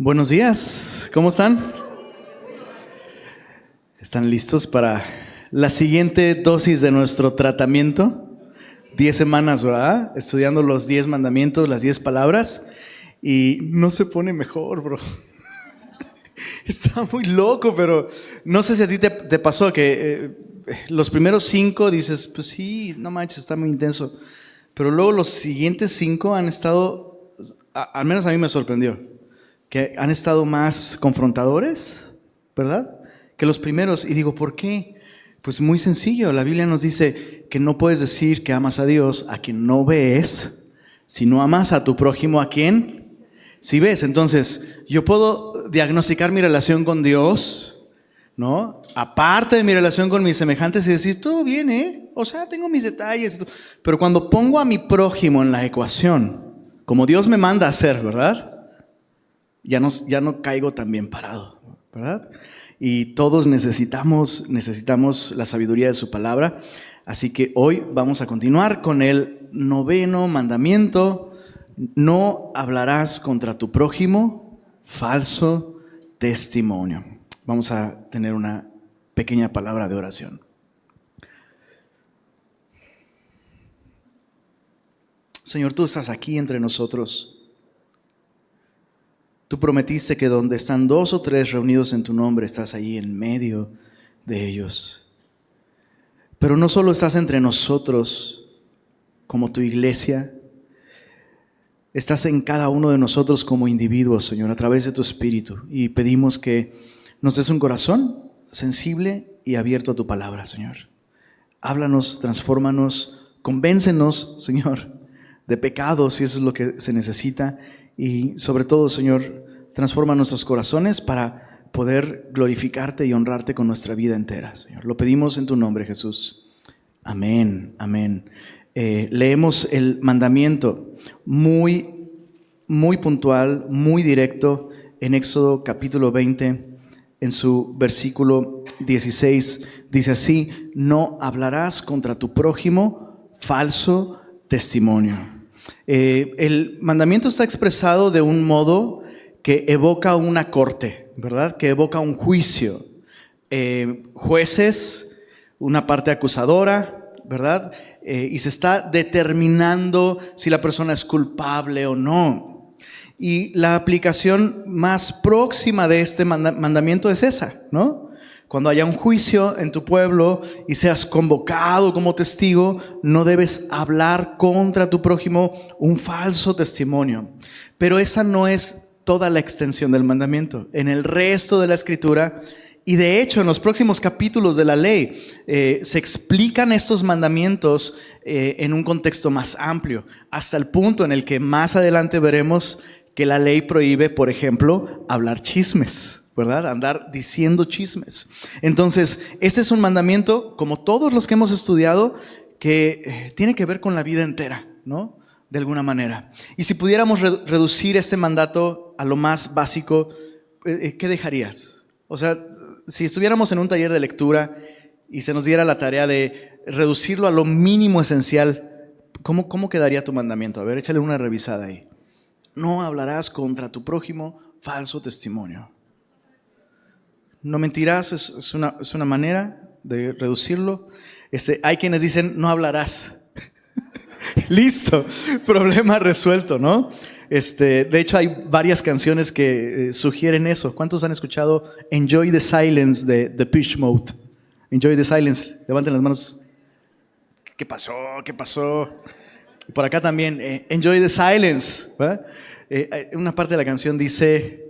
Buenos días, ¿cómo están? ¿Están listos para la siguiente dosis de nuestro tratamiento? 10 semanas, ¿verdad? Estudiando los 10 mandamientos, las 10 palabras, y no se pone mejor, bro. Está muy loco, pero no sé si a ti te pasó que los primeros 5 dices, pues sí, no manches, está muy intenso, pero luego los siguientes 5 han estado, al menos a mí me sorprendió, que han estado más confrontadores, ¿verdad?, que los primeros. Y digo, ¿por qué? Pues muy sencillo, la Biblia nos dice que no puedes decir que amas a Dios a quien no ves, si no amas a tu prójimo a quien sí ves. Entonces, yo puedo diagnosticar mi relación con Dios, ¿no?, aparte de mi relación con mis semejantes, y decir, todo bien, o sea, tengo mis detalles, pero cuando pongo a mi prójimo en la ecuación, como Dios me manda a hacer, ¿verdad?, ya no caigo tan bien parado, ¿verdad? Y todos necesitamos la sabiduría de su palabra. Así que hoy vamos a continuar con el 9º mandamiento: no hablarás contra tu prójimo falso testimonio. Vamos a tener una pequeña palabra de oración. Señor, tú estás aquí entre nosotros. Tú prometiste que donde están 2 o 3 reunidos en tu nombre, estás ahí en medio de ellos. Pero no solo estás entre nosotros como tu iglesia, estás en cada uno de nosotros como individuos, Señor, a través de tu Espíritu. Y pedimos que nos des un corazón sensible y abierto a tu palabra, Señor. Háblanos, transfórmanos, convéncenos, Señor, de pecados, si eso es lo que se necesita. Y sobre todo, Señor, transforma nuestros corazones para poder glorificarte y honrarte con nuestra vida entera, Señor. Lo pedimos en tu nombre, Jesús. Amén, amén. Leemos el mandamiento muy, muy puntual, muy directo en Éxodo capítulo 20, en su versículo 16. Dice así: no hablarás contra tu prójimo falso testimonio. El mandamiento está expresado de un modo que evoca una corte, ¿verdad?, que evoca un juicio. Jueces, una parte acusadora, ¿verdad?, y se está determinando si la persona es culpable o no. Y la aplicación más próxima de este mandamiento es esa, ¿no? Cuando haya un juicio en tu pueblo y seas convocado como testigo, no debes hablar contra tu prójimo un falso testimonio. Pero esa no es toda la extensión del mandamiento. En el resto de la Escritura, y de hecho en los próximos capítulos de la ley, se explican estos mandamientos en un contexto más amplio, hasta el punto en el que más adelante veremos que la ley prohíbe, por ejemplo, hablar chismes, ¿verdad?, andar diciendo chismes. Entonces, este es un mandamiento, como todos los que hemos estudiado, que tiene que ver con la vida entera, ¿no?, de alguna manera. Y si pudiéramos reducir este mandato a lo más básico, ¿qué dejarías? O sea, si estuviéramos en un taller de lectura y se nos diera la tarea de reducirlo a lo mínimo esencial, ¿cómo quedaría tu mandamiento? A ver, échale una revisada ahí. No hablarás contra tu prójimo falso testimonio. No mentirás, es una manera de reducirlo. Hay quienes dicen, no hablarás. Listo, problema resuelto, ¿no? De hecho, hay varias canciones que sugieren eso. ¿Cuántos han escuchado Enjoy the Silence de Depeche Mode? Enjoy the Silence, levanten las manos. ¿Qué pasó? ¿Qué pasó? Y por acá también, Enjoy the Silence, ¿verdad? Una parte de la canción dice,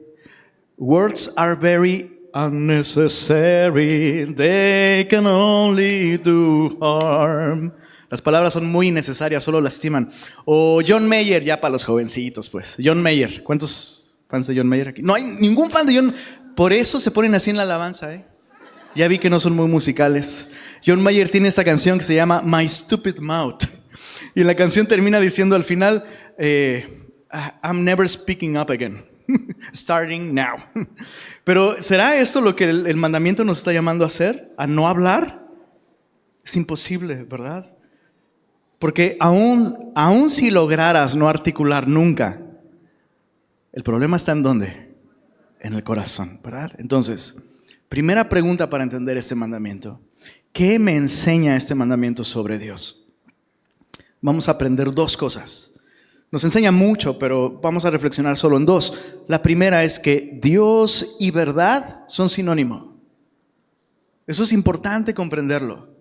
words are very unnecessary, they can only do harm. Las palabras son muy innecesarias, solo lastiman. O John Mayer, ya para los jovencitos, pues. John Mayer, ¿cuántos fans de John Mayer aquí? No hay ningún fan de John. Por eso se ponen así en la alabanza, Ya vi que no son muy musicales. John Mayer tiene esta canción que se llama My Stupid Mouth. Y la canción termina diciendo al final, I'm never speaking up again. Starting now. Pero ¿será esto lo que el mandamiento nos está llamando a hacer? ¿A no hablar? Es imposible, ¿verdad? Porque aún si lograras no articular nunca, el problema está en ¿dónde? en el corazón, ¿verdad? Entonces, primera pregunta para entender este mandamiento. ¿Qué me enseña este mandamiento sobre Dios? Vamos a aprender dos cosas. Nos enseña mucho, pero vamos a reflexionar solo en dos. La primera es que Dios y verdad son sinónimo. Eso es importante comprenderlo.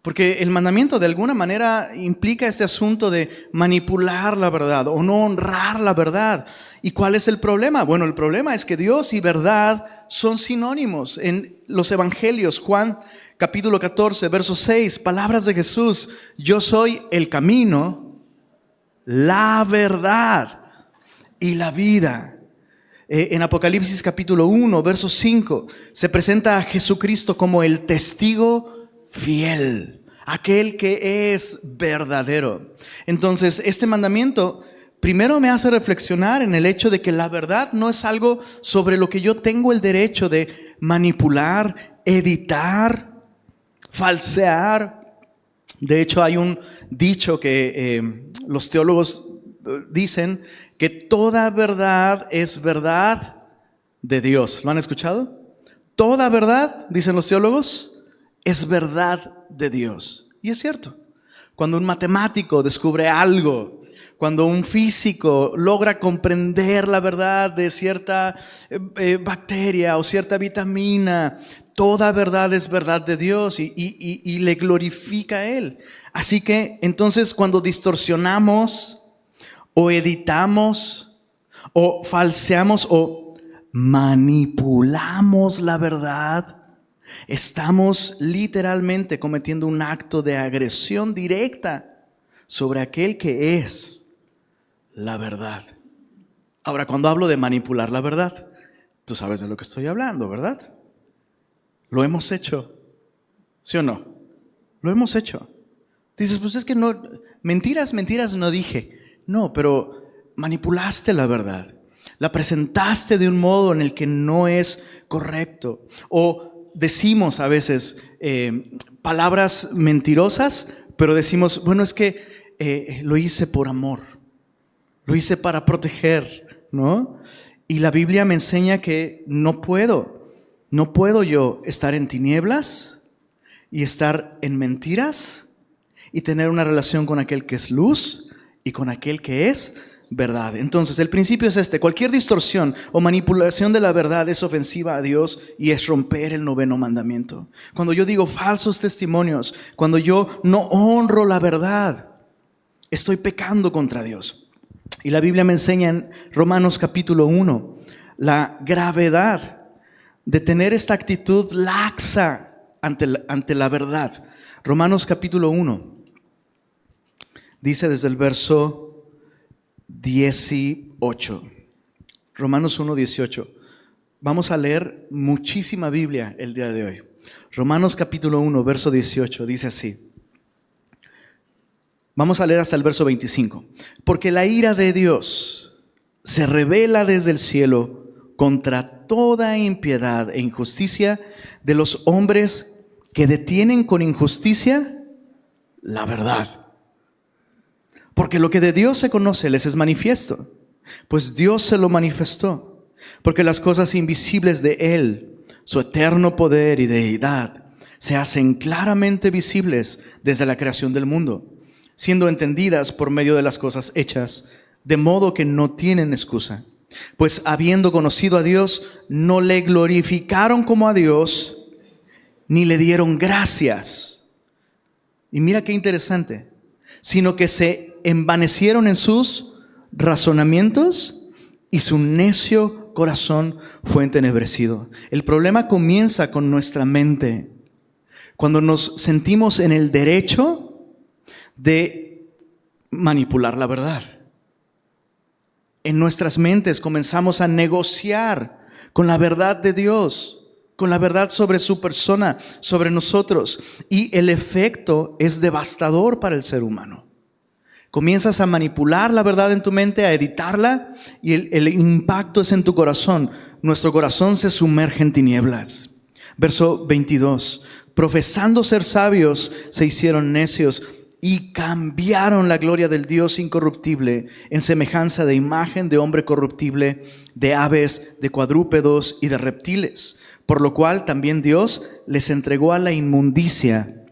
Porque el mandamiento de alguna manera implica este asunto de manipular la verdad o no honrar la verdad. ¿Y cuál es el problema? Bueno, el problema es que Dios y verdad son sinónimos. En los evangelios, Juan capítulo 14, verso 6, palabras de Jesús: yo soy el camino, la verdad y la vida. En Apocalipsis capítulo 1, verso 5, se presenta a Jesucristo como el testigo fiel, aquel que es verdadero. Entonces, este mandamiento primero me hace reflexionar en el hecho de que la verdad no es algo sobre lo que yo tengo el derecho de manipular, editar, falsear. De hecho, hay un dicho que los teólogos dicen que toda verdad es verdad de Dios. ¿Lo han escuchado? Toda verdad, dicen los teólogos, es verdad de Dios. Y es cierto. Cuando un matemático descubre algo, cuando un físico logra comprender la verdad de cierta bacteria o cierta vitamina, toda verdad es verdad de Dios y le glorifica a Él. Así que entonces cuando distorsionamos o editamos o falseamos o manipulamos la verdad, estamos literalmente cometiendo un acto de agresión directa sobre aquel que es la verdad. Ahora, cuando hablo de manipular la verdad, tú sabes de lo que estoy hablando, ¿verdad? Lo hemos hecho, ¿sí o no? Lo hemos hecho. Dices, pues es que no, mentiras no dije. No, pero manipulaste la verdad. La presentaste de un modo en el que no es correcto. O decimos a veces palabras mentirosas, pero decimos, bueno, es que lo hice por amor, lo hice para proteger, ¿no? Y la Biblia me enseña que no puedo yo estar en tinieblas y estar en mentiras y tener una relación con aquel que es luz y con aquel que es verdad. Entonces, el principio es este: cualquier distorsión o manipulación de la verdad es ofensiva a Dios y es romper el 9º mandamiento. Cuando yo digo falsos testimonios, cuando yo no honro la verdad, estoy pecando contra Dios. Y la Biblia me enseña en Romanos capítulo 1 la gravedad de tener esta actitud laxa ante la verdad. Romanos capítulo 1 dice desde el verso 18. Romanos 1, 18. Vamos a leer muchísima Biblia el día de hoy. Romanos capítulo 1, verso 18 dice así. Vamos a leer hasta el verso 25. Porque la ira de Dios se revela desde el cielo contra toda impiedad e injusticia de los hombres que detienen con injusticia la verdad. Porque lo que de Dios se conoce les es manifiesto, pues Dios se lo manifestó. Porque las cosas invisibles de Él, su eterno poder y deidad, se hacen claramente visibles desde la creación del mundo, siendo entendidas por medio de las cosas hechas, de modo que no tienen excusa. Pues habiendo conocido a Dios, no le glorificaron como a Dios, ni le dieron gracias. Y mira qué interesante, sino que se envanecieron en sus razonamientos y su necio corazón fue entenebrecido. El problema comienza con nuestra mente. Cuando nos sentimos en el derecho de manipular la verdad. En nuestras mentes comenzamos a negociar con la verdad de Dios, con la verdad sobre su persona, sobre nosotros. Y el efecto es devastador para el ser humano. Comienzas a manipular la verdad en tu mente, a editarla, y el impacto es en tu corazón. Nuestro corazón se sumerge en tinieblas. Verso 22. Profesando ser sabios, se hicieron necios y cambiaron la gloria del Dios incorruptible en semejanza de imagen de hombre corruptible, de aves, de cuadrúpedos y de reptiles, por lo cual también Dios les entregó a la inmundicia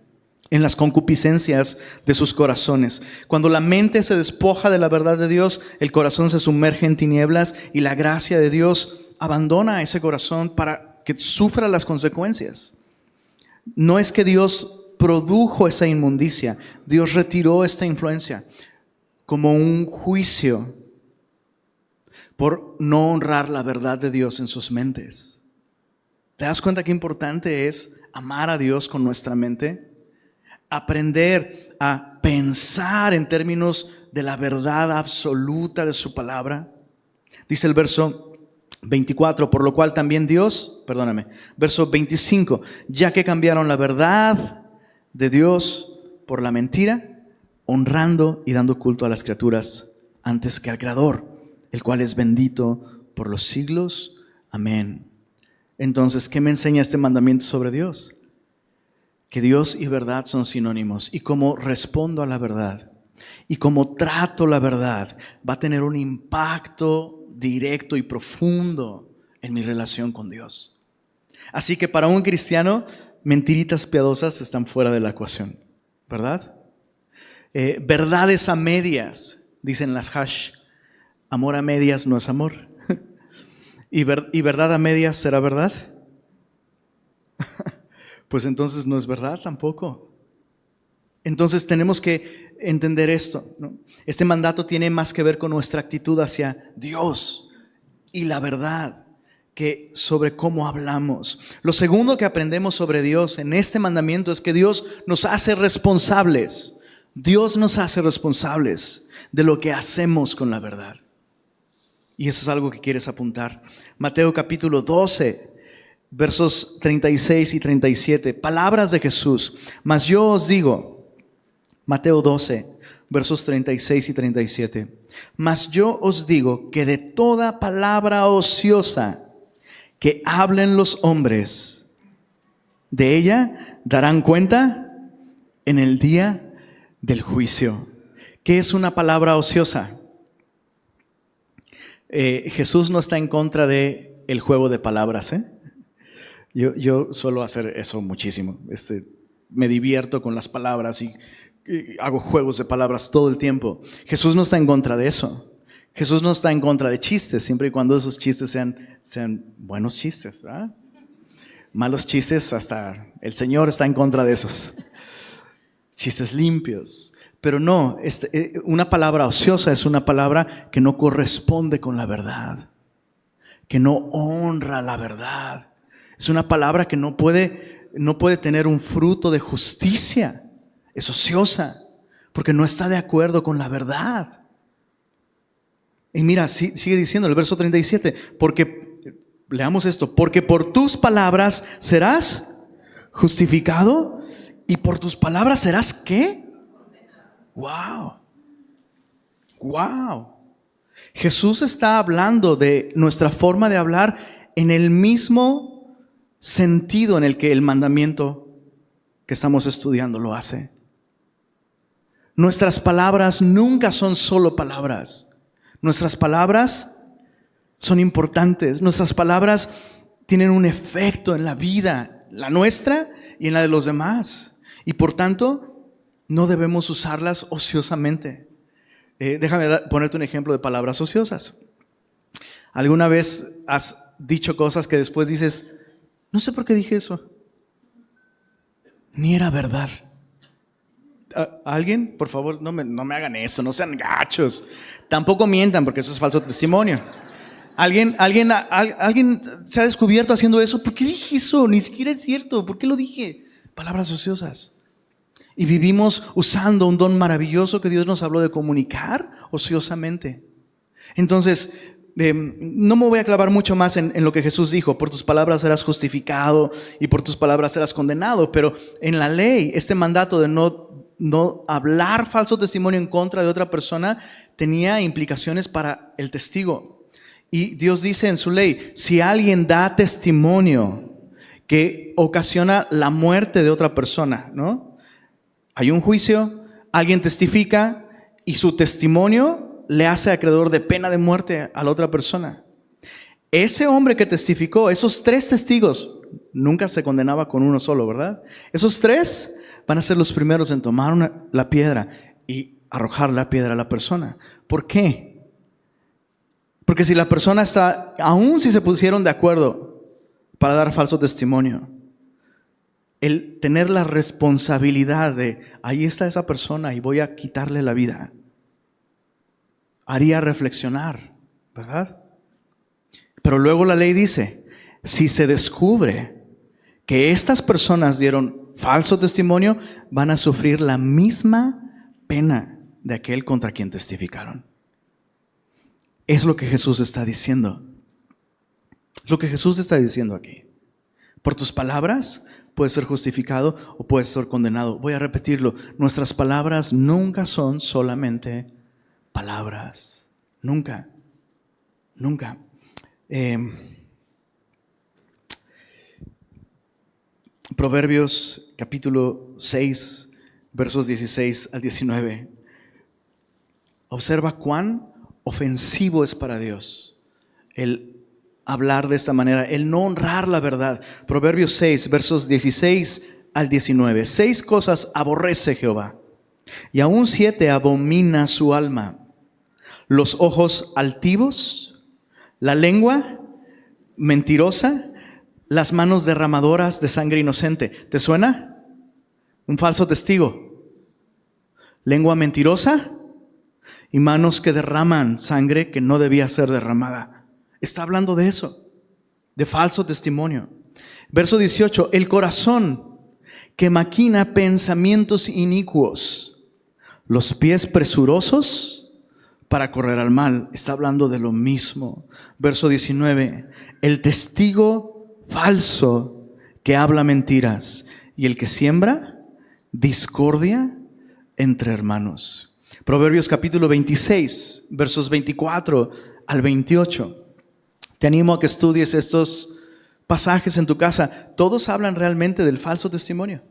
en las concupiscencias de sus corazones. Cuando la mente se despoja de la verdad de Dios, el corazón se sumerge en tinieblas y la gracia de Dios abandona a ese corazón para que sufra las consecuencias. No es que Dios produjo esa inmundicia, Dios retiró esta influencia como un juicio por no honrar la verdad de Dios en sus mentes. ¿Te das cuenta qué importante es amar a Dios con nuestra mente? Aprender a pensar en términos de la verdad absoluta de su palabra. Dice el verso 24, por lo cual también Dios, verso 25, ya que cambiaron la verdad de Dios por la mentira, honrando y dando culto a las criaturas antes que al Creador, el cual es bendito por los siglos. Amén. Entonces, ¿qué me enseña este mandamiento sobre Dios? Que Dios y verdad son sinónimos, y cómo respondo a la verdad y cómo trato la verdad va a tener un impacto directo y profundo en mi relación con Dios. Así que para un cristiano, mentiritas piadosas están fuera de la ecuación, ¿verdad? Verdades a medias, dicen las hash. Amor a medias no es amor. ¿Y verdad a medias será verdad? Pues entonces no es verdad tampoco. Entonces tenemos que entender esto, ¿no? Este mandato tiene más que ver con nuestra actitud hacia Dios y la verdad que sobre cómo hablamos. Lo segundo que aprendemos sobre Dios en este mandamiento es que Dios nos hace responsables. Dios nos hace responsables de lo que hacemos con la verdad. Y eso es algo que quieres apuntar. Mateo capítulo 12. Versos 36 y 37, palabras de Jesús. Mas yo os digo, Mateo 12, versos 36 y 37. Mas yo os digo que de toda palabra ociosa que hablen los hombres, de ella darán cuenta en el día del juicio. ¿Qué es una palabra ociosa? Jesús no está en contra de el juego de palabras, Yo suelo hacer eso muchísimo. Me divierto con las palabras y hago juegos de palabras todo el tiempo. Jesús no está en contra de eso. Jesús no está en contra de chistes, siempre y cuando esos chistes sean buenos chistes, ¿verdad? Malos chistes, hasta el Señor está en contra de esos. Chistes limpios. Pero no, una palabra ociosa es una palabra que no corresponde con la verdad, que no honra la verdad. Es una palabra que no puede tener un fruto de justicia. Es ociosa porque no está de acuerdo con la verdad. Y mira, sigue diciendo el verso 37, leamos esto, porque por tus palabras serás justificado y por tus palabras serás ¿qué? Wow. Wow. Jesús está hablando de nuestra forma de hablar en el mismo sentido en el que el mandamiento que estamos estudiando lo hace. Nuestras palabras nunca son solo palabras. Nuestras palabras son importantes. Nuestras palabras tienen un efecto en la vida, la nuestra y en la de los demás. Y por tanto, no debemos usarlas ociosamente. Déjame ponerte un ejemplo de palabras ociosas. ¿Alguna vez has dicho cosas que después dices, no sé por qué dije eso? Ni era verdad. ¿Alguien? Por favor, no me hagan eso, no sean gachos. Tampoco mientan porque eso es falso testimonio. ¿Alguien se ha descubierto haciendo eso? ¿Por qué dije eso? Ni siquiera es cierto. ¿Por qué lo dije? Palabras ociosas. Y vivimos usando un don maravilloso que Dios nos habló de comunicar ociosamente. Entonces, no me voy a clavar mucho más en lo que Jesús dijo. Por tus palabras serás justificado y por tus palabras serás condenado. Pero en la ley, este mandato de no hablar falso testimonio en contra de otra persona tenía implicaciones para el testigo. Y Dios dice en su ley, si alguien da testimonio que ocasiona la muerte de otra persona, ¿no? Hay un juicio, alguien testifica y su testimonio le hace acreedor de pena de muerte a la otra persona. Ese hombre que testificó, esos 3 testigos, nunca se condenaba con uno solo, ¿verdad? Esos 3 van a ser los primeros en tomar la piedra y arrojar la piedra a la persona. ¿Por qué? Porque si la persona está, aún si se pusieron de acuerdo para dar falso testimonio, el tener la responsabilidad de, ahí está esa persona y voy a quitarle la vida, haría reflexionar, ¿verdad? Pero luego la ley dice, si se descubre que estas personas dieron falso testimonio, van a sufrir la misma pena de aquel contra quien testificaron. Es lo que Jesús está diciendo. Es lo que Jesús está diciendo aquí. Por tus palabras puedes ser justificado o puedes ser condenado. Voy a repetirlo. Nuestras palabras nunca son solamente palabras. Nunca. Nunca. Proverbios capítulo 6, versos 16 al 19. Observa cuán ofensivo es para Dios el hablar de esta manera, el no honrar la verdad. Proverbios 6, versos 16 al 19. 6 cosas aborrece Jehová, y aún 7 abomina su alma: los ojos altivos, la lengua mentirosa, las manos derramadoras de sangre inocente. ¿Te suena? Un falso testigo. Lengua mentirosa y manos que derraman sangre que no debía ser derramada. Está hablando de eso, de falso testimonio. Verso 18, el corazón que maquina pensamientos inicuos, los pies presurosos para correr al mal. Está hablando de lo mismo. Verso 19, el testigo falso que habla mentiras y el que siembra discordia entre hermanos. Proverbios capítulo 26, versos 24 al 28. Te animo a que estudies estos pasajes en tu casa. Todos hablan realmente del falso testimonio.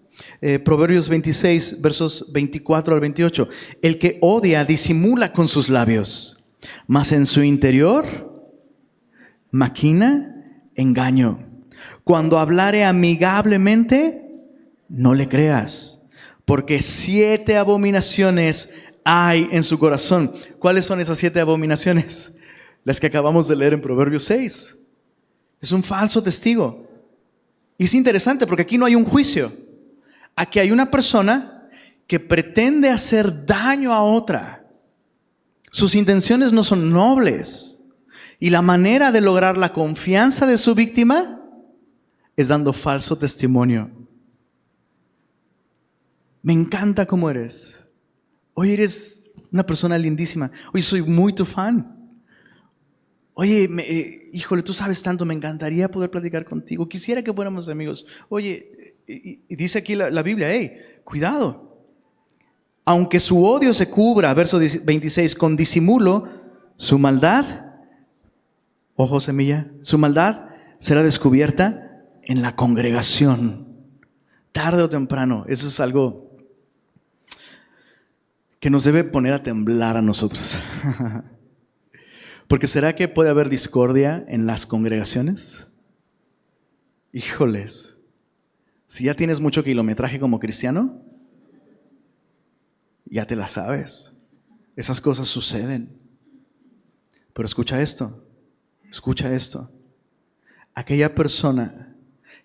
Proverbios 26, versos 24 al 28. El que odia disimula con sus labios, mas en su interior maquina engaño. Cuando hablare amigablemente, no le creas, porque 7 abominaciones hay en su corazón. ¿Cuáles son esas 7 abominaciones? Las que acabamos de leer en Proverbios 6. Es un falso testigo. Y es interesante porque aquí no hay un juicio. Aquí hay una persona que pretende hacer daño a otra. Sus intenciones no son nobles. Y la manera de lograr la confianza de su víctima es dando falso testimonio. Me encanta cómo eres. Oye, eres una persona lindísima. Oye, soy muy tu fan. Oye, híjole, tú sabes tanto, me encantaría poder platicar contigo. Quisiera que fuéramos amigos. Oye, y dice aquí la Biblia, cuidado. Aunque su odio se cubra, verso 26, con disimulo, su maldad, ojo semilla, su maldad será descubierta en la congregación, tarde o temprano. Eso es algo que nos debe poner a temblar a nosotros. Porque ¿será que puede haber discordia en las congregaciones? Híjoles, si ya tienes mucho kilometraje como cristiano, ya te la sabes. Esas cosas suceden. Pero escucha esto, escucha esto. Aquella persona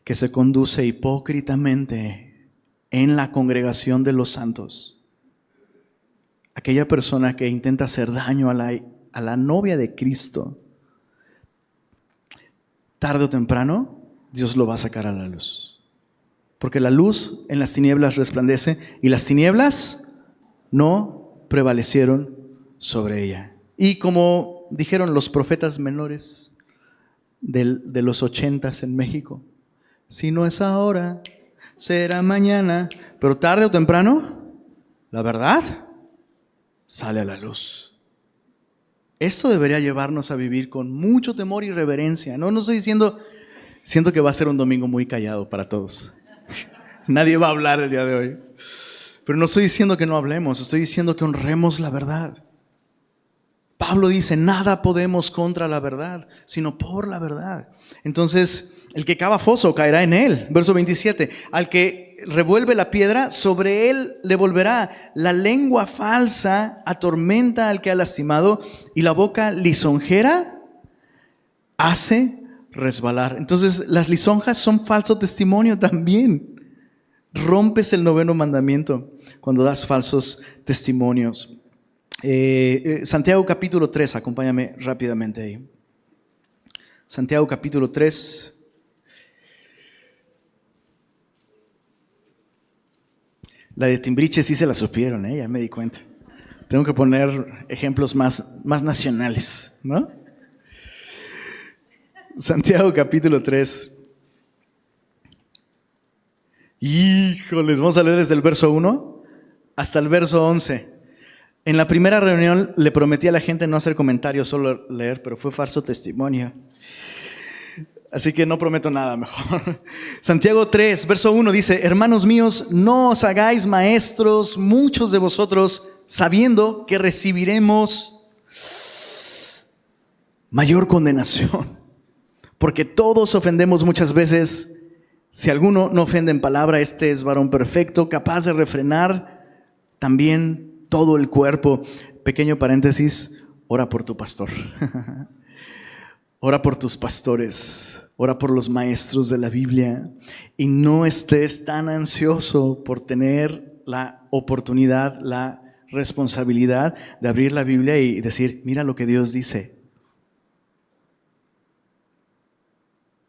que se conduce hipócritamente en la congregación de los santos, aquella persona que intenta hacer daño a la novia de Cristo, tarde o temprano Dios lo va a sacar a la luz. Porque la luz en las tinieblas resplandece y las tinieblas no prevalecieron sobre ella. Y como dijeron los profetas menores de los 80s en México, si no es ahora, será mañana. Pero tarde o temprano, la verdad sale a la luz. Esto debería llevarnos a vivir con mucho temor y reverencia. No estoy diciendo, siento que va a ser un domingo muy callado para todos. Nadie va a hablar el día de hoy. Pero no estoy diciendo que no hablemos, estoy diciendo que honremos la verdad. Pablo dice, nada podemos contra la verdad, sino por la verdad. Entonces, el que cava foso caerá en él. Verso 27, al que revuelve la piedra, sobre él le volverá. La lengua falsa atormenta al que ha lastimado, y la boca lisonjera hace resbalar. Entonces, las lisonjas son falso testimonio también. Rompes el 9º mandamiento cuando das falsos testimonios. Santiago capítulo 3, acompáñame rápidamente ahí. Santiago capítulo 3. La de Timbriche sí se la supieron, ya me di cuenta. Tengo que poner ejemplos más nacionales, ¿no? Santiago capítulo 3. Híjoles, vamos a leer desde el verso 1 hasta el verso 11. En la primera reunión le prometí a la gente no hacer comentarios, solo leer, pero fue falso testimonio. Así que no prometo nada mejor. Santiago 3, verso 1 dice, hermanos míos, no os hagáis maestros muchos de vosotros, sabiendo que recibiremos mayor condenación. Porque todos ofendemos muchas veces. Si alguno no ofende en palabra, este es varón perfecto, capaz de refrenar también todo el cuerpo. Pequeño paréntesis, ora por tu pastor. Ora por tus pastores. Ora por los maestros de la Biblia. Y no estés tan ansioso por tener la oportunidad, la responsabilidad de abrir la Biblia y decir, mira lo que Dios dice.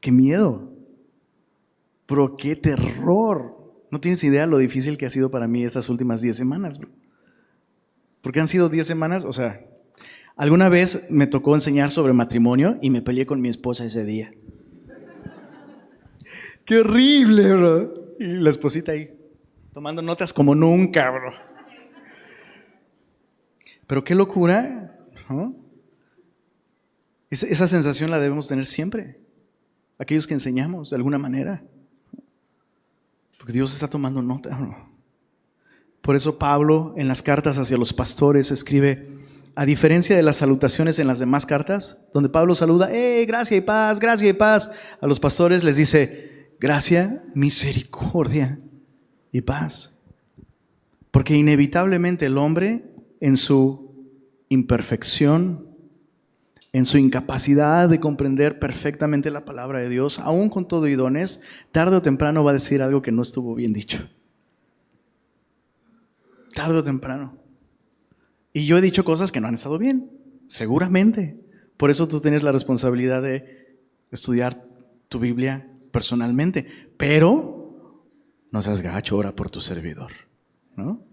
¡Qué miedo! Pero qué terror. No tienes idea lo difícil que ha sido para mí estas últimas 10 semanas, bro. Porque han sido 10 semanas, o sea, alguna vez me tocó enseñar sobre matrimonio y me peleé con mi esposa ese día. ¡Qué horrible, bro! Y la esposita ahí, tomando notas como nunca, bro. Pero qué locura, ¿no? Esa sensación la debemos tener siempre. Aquellos que enseñamos, de alguna manera. Porque Dios está tomando nota, ¿no? Por eso Pablo en las cartas hacia los pastores escribe, a diferencia de las salutaciones en las demás cartas, donde Pablo saluda, gracia y paz, a los pastores les dice, gracia, misericordia y paz. Porque inevitablemente el hombre en su imperfección, en su incapacidad de comprender perfectamente la palabra de Dios, aún con todo y dones, tarde o temprano va a decir algo que no estuvo bien dicho. Tarde o temprano. Y yo he dicho cosas que no han estado bien, seguramente. Por eso tú tienes la responsabilidad de estudiar tu Biblia personalmente. Pero no seas gacho, ora por tu servidor, ¿no?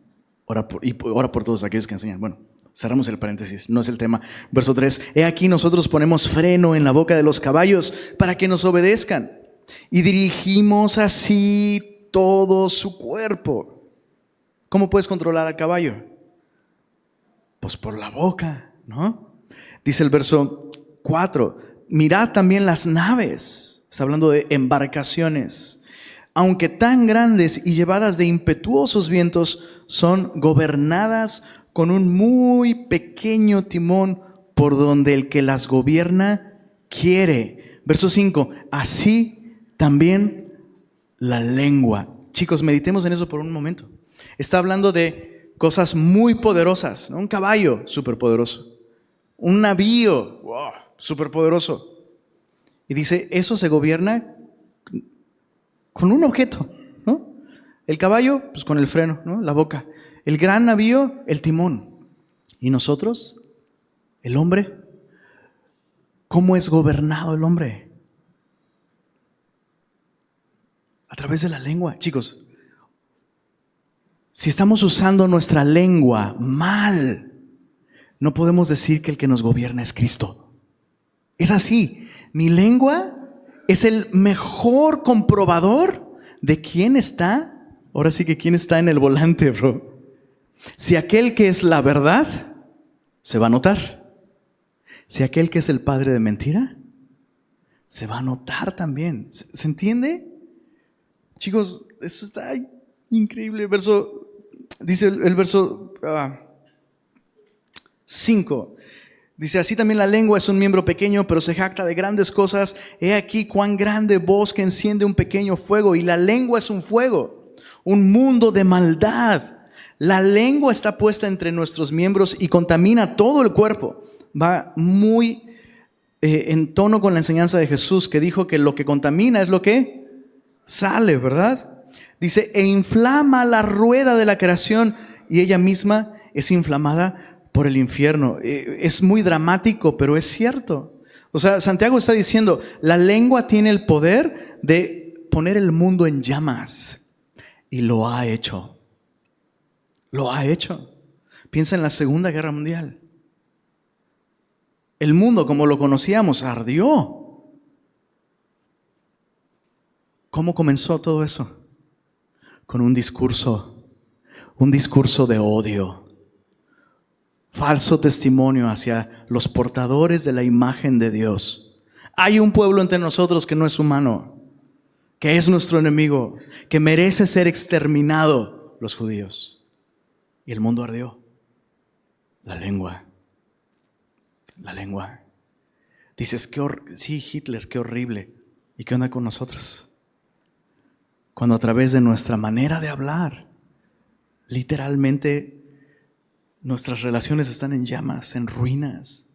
Ora por todos aquellos que enseñan. Bueno, cerramos el paréntesis, no es el tema. Verso 3, he aquí nosotros ponemos freno en la boca de los caballos para que nos obedezcan y dirigimos así todo su cuerpo. ¿Cómo puedes controlar al caballo? Pues por la boca, ¿no? Dice el verso 4, mirad también las naves, está hablando de embarcaciones, aunque tan grandes y llevadas de impetuosos vientos, son gobernadas con un muy pequeño timón por donde el que las gobierna quiere. Verso 5, así también la lengua. Chicos, meditemos en eso por un momento. Está hablando de cosas muy poderosas, ¿no? Un caballo, súper poderoso. Un navío, wow, súper poderoso. Y dice, eso se gobierna con un objeto, ¿no? El caballo, pues con el freno, ¿no? La boca. El gran navío, el timón. ¿Y nosotros? ¿El hombre? ¿Cómo es gobernado el hombre? A través de la lengua. Chicos, si estamos usando nuestra lengua mal, no podemos decir que el que nos gobierna es Cristo. Es así. Mi lengua es el mejor comprobador de quién está. Ahora sí que quién está en el volante, bro. Si aquel que es la verdad, se va a notar. Si aquel que es el padre de mentira, se va a notar también. ¿Se entiende? Chicos, eso está increíble. Verso Dice el verso 5. Dice, así también la lengua es un miembro pequeño, pero se jacta de grandes cosas. He aquí cuán grande bosque enciende un pequeño fuego. Y la lengua es un fuego, un mundo de maldad. La lengua está puesta entre nuestros miembros y contamina todo el cuerpo. Va muy en tono con la enseñanza de Jesús, que dijo que lo que contamina es lo que sale, ¿verdad? Dice, e inflama la rueda de la creación y ella misma es inflamada por el infierno. Es muy dramático, pero es cierto. O sea, Santiago está diciendo, la lengua tiene el poder de poner el mundo en llamas. Y lo ha hecho. Lo ha hecho. Piensa en la Segunda Guerra Mundial. El mundo como lo conocíamos ardió. ¿Cómo comenzó todo eso? Con un discurso de odio, falso testimonio hacia los portadores de la imagen de Dios. Hay un pueblo entre nosotros que no es humano, que es nuestro enemigo, que merece ser exterminado, los judíos. Y el mundo ardió. La lengua. Dices, sí, Hitler, qué horrible. ¿Y qué onda con nosotros? Cuando a través de nuestra manera de hablar, literalmente nuestras relaciones están en llamas, en ruinas.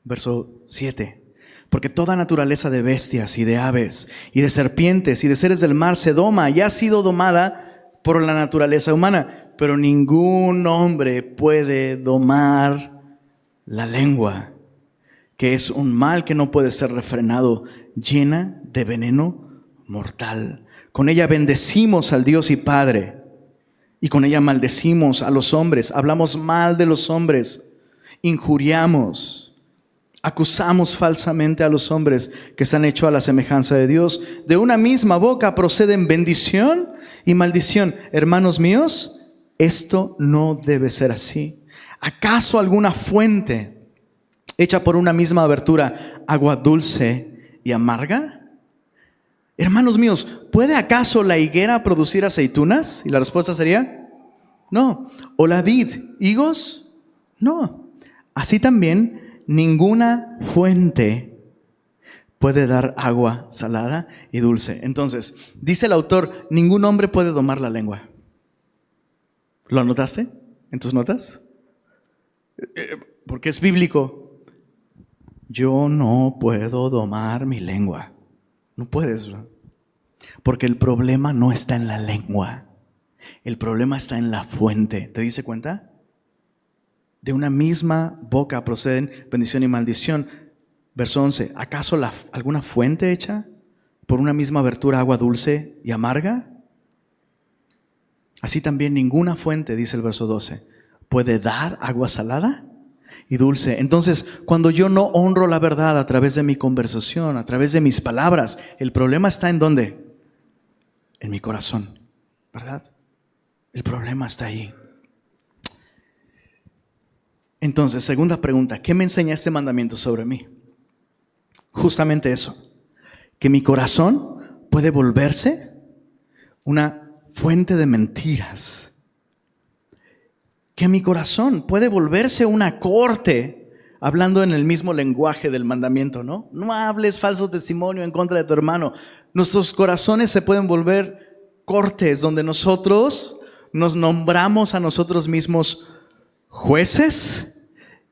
Verso 7. Porque toda naturaleza de bestias y de aves y de serpientes y de seres del mar se doma y ha sido domada por la naturaleza humana. Pero ningún hombre puede domar la lengua, que es un mal que no puede ser refrenado, llena de veneno mortal. Con ella bendecimos al Dios y Padre, y con ella maldecimos a los hombres. Hablamos mal de los hombres, injuriamos, acusamos falsamente a los hombres que están hechos a la semejanza de Dios. De una misma boca proceden bendición y maldición. Hermanos míos, esto no debe ser así. ¿Acaso alguna fuente hecha por una misma abertura, agua dulce y amarga? Hermanos míos, ¿puede acaso la higuera producir aceitunas? Y la respuesta sería, no. ¿O la vid, higos? No. Así también, ninguna fuente puede dar agua salada y dulce. Entonces, dice el autor, ningún hombre puede domar la lengua. ¿Lo anotaste en tus notas? Porque es bíblico. Yo no puedo domar mi lengua. No puedes, ¿no? Porque el problema no está en la lengua. El problema está en la fuente. ¿Te diste cuenta? De una misma boca proceden bendición y maldición. Verso 11. ¿Acaso alguna fuente hecha por una misma abertura, agua dulce y amarga? Así también ninguna fuente, dice el verso 12, puede dar agua salada y dulce. Entonces, cuando yo no honro la verdad a través de mi conversación, a través de mis palabras, el problema está ¿en dónde? En mi corazón, ¿verdad? El problema está ahí. Entonces, segunda pregunta, ¿qué me enseña este mandamiento sobre mí? Justamente eso, que mi corazón puede volverse una fuente de mentiras, que mi corazón puede volverse una corte, hablando en el mismo lenguaje del mandamiento, ¿no? No hables falso testimonio en contra de tu hermano. Nuestros corazones se pueden volver cortes donde nosotros nos nombramos a nosotros mismos jueces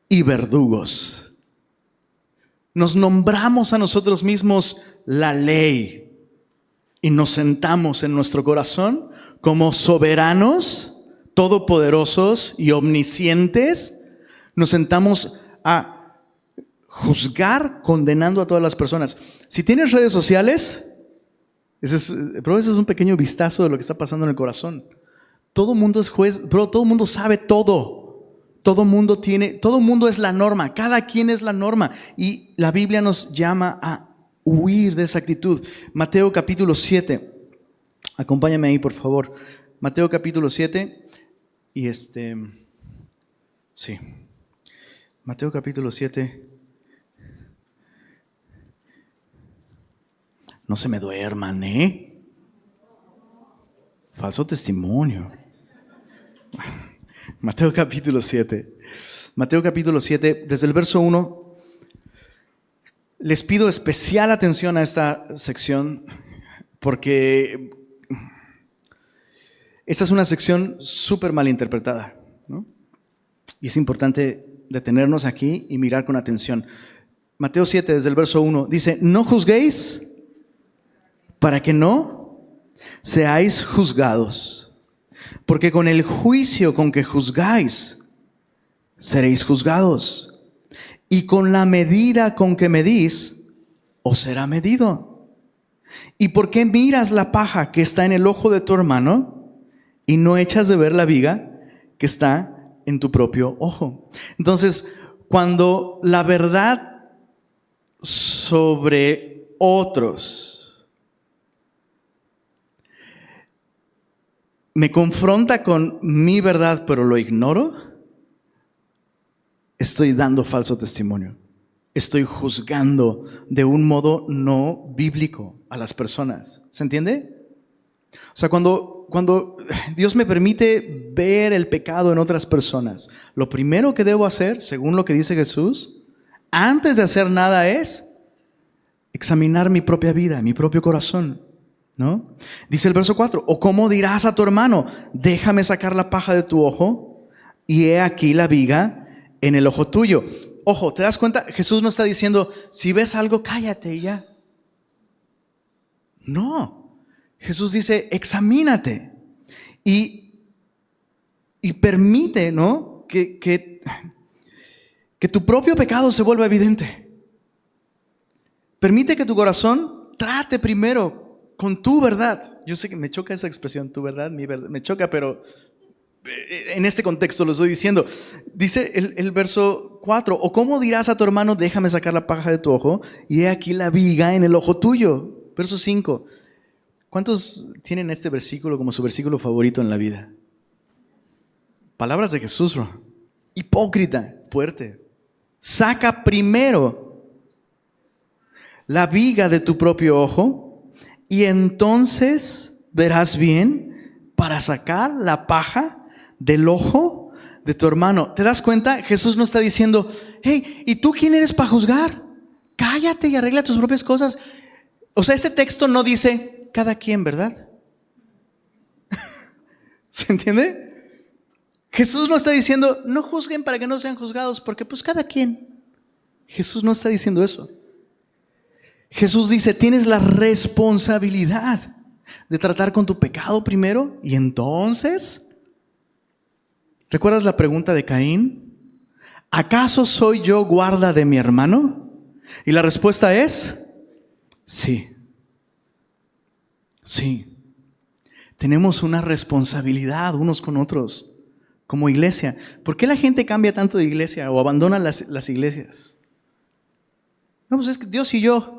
y verdugos. Nos nombramos a nosotros mismos la ley y nos sentamos en nuestro corazón como soberanos, todopoderosos y omniscientes. Nos sentamos a juzgar condenando a todas las personas. Si tienes redes sociales, ese es un pequeño vistazo de lo que está pasando en el corazón. Todo mundo es juez, todo mundo sabe todo. Todo mundo es la norma, cada quien es la norma. Y la Biblia nos llama a huir de esa actitud. Mateo capítulo 7. Acompáñame ahí, por favor. Mateo capítulo 7. Y sí. Mateo capítulo 7. No se me duerman, ¿eh? Falso testimonio. Mateo capítulo 7. Mateo capítulo 7, desde el verso 1. Les pido especial atención a esta sección porque esta es una sección súper mal interpretada, ¿no? Y es importante detenernos aquí y mirar con atención. Mateo 7, desde el verso 1, dice: no juzguéis para que no seáis juzgados, porque con el juicio con que juzgáis, seréis juzgados, y con la medida con que medís, os será medido. ¿Y por qué miras la paja que está en el ojo de tu hermano y no echas de ver la viga que está en tu propio ojo? Entonces, cuando la verdad sobre otros me confronta con mi verdad, pero lo ignoro, estoy dando falso testimonio. Estoy juzgando de un modo no bíblico a las personas. ¿Se entiende? O sea, cuando Dios me permite ver el pecado en otras personas, lo primero que debo hacer, según lo que dice Jesús, antes de hacer nada, es examinar mi propia vida, mi propio corazón, ¿no? Dice el verso 4: ¿o cómo dirás a tu hermano, déjame sacar la paja de tu ojo, y he aquí la viga en el ojo tuyo? Ojo, ¿te das cuenta? Jesús no está diciendo, si ves algo, cállate y ya. No. Jesús dice, examínate y permite, ¿no?, que tu propio pecado se vuelva evidente. Permite que tu corazón trate primero con tu verdad. Yo sé que me choca esa expresión, tu verdad, mi verdad, me choca, pero en este contexto lo estoy diciendo. Dice el verso 4: ¿o cómo dirás a tu hermano, déjame sacar la paja de tu ojo, y he aquí la viga en el ojo tuyo? Verso 5. ¿Cuántos tienen este versículo como su versículo favorito en la vida? Palabras de Jesús, bro. Hipócrita, fuerte. Saca primero la viga de tu propio ojo, y entonces verás bien para sacar la paja del ojo de tu hermano. ¿Te das cuenta? Jesús no está diciendo, hey, ¿y tú quién eres para juzgar? Cállate y arregla tus propias cosas. O sea, este texto no dice cada quien, ¿verdad? ¿Se entiende? Jesús no está diciendo, no juzguen para que no sean juzgados, porque pues cada quien. Jesús no está diciendo eso. Jesús dice, tienes la responsabilidad de tratar con tu pecado primero, y entonces, ¿recuerdas la pregunta de Caín? ¿Acaso soy yo guarda de mi hermano? Y la respuesta es, sí. Sí. Tenemos una responsabilidad unos con otros, como iglesia. ¿Por qué la gente cambia tanto de iglesia o abandona las iglesias? No, pues es que Dios y yo.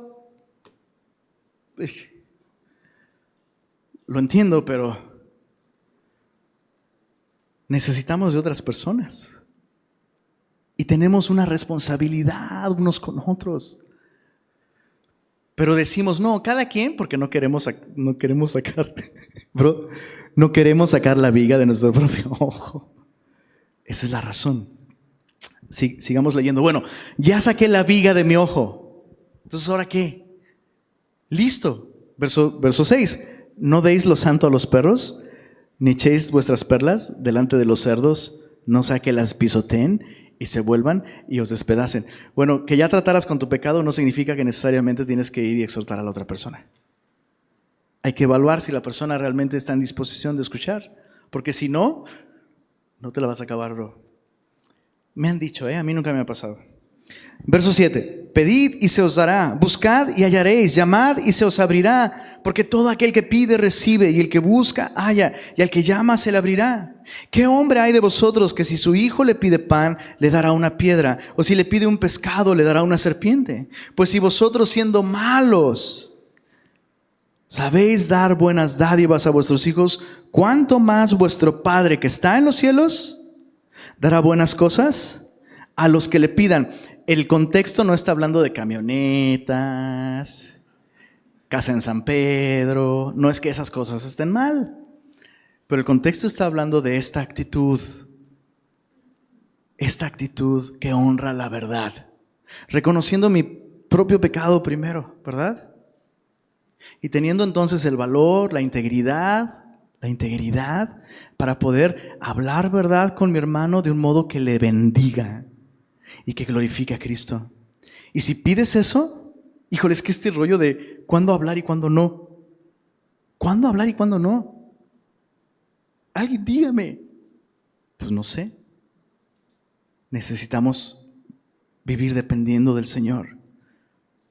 Lo entiendo, pero necesitamos de otras personas. Y tenemos una responsabilidad unos con otros. Pero decimos, no, cada quien, porque no queremos sacar, bro, no queremos sacar la viga de nuestro propio ojo. Esa es la razón. Sigamos leyendo. Bueno, ya saqué la viga de mi ojo. Entonces, ¿ahora qué? Listo. Verso 6. No deis lo santo a los perros, ni echéis vuestras perlas delante de los cerdos, no sea que las pisoteen y se vuelvan y os despedacen. Bueno, que ya trataras con tu pecado no significa que necesariamente tienes que ir y exhortar a la otra persona. Hay que evaluar si la persona realmente está en disposición de escuchar, porque si no, no te la vas a acabar, bro. Me han dicho, a mí nunca me ha pasado. Verso 7. Pedid y se os dará, buscad y hallaréis, llamad y se os abrirá, porque todo aquel que pide recibe, y el que busca halla, y al que llama se le abrirá. ¿Qué hombre hay de vosotros que si su hijo le pide pan, le dará una piedra? O si le pide un pescado, le dará una serpiente? Pues si vosotros, siendo malos, sabéis dar buenas dádivas a vuestros hijos, ¿cuánto más vuestro Padre que está en los cielos dará buenas cosas a los que le pidan? El contexto no está hablando de camionetas, casa en San Pedro. No es que esas cosas estén mal. Pero el contexto está hablando de esta actitud que honra la verdad, reconociendo mi propio pecado primero, ¿verdad? Y teniendo entonces el valor, la integridad para poder hablar verdad con mi hermano de un modo que le bendiga y que glorifique a Cristo. Y si pides eso, híjole, es que este rollo de cuándo hablar y cuándo no. ¿Cuándo hablar y cuándo no? Alguien dígame. Pues no sé. Necesitamos vivir dependiendo del Señor.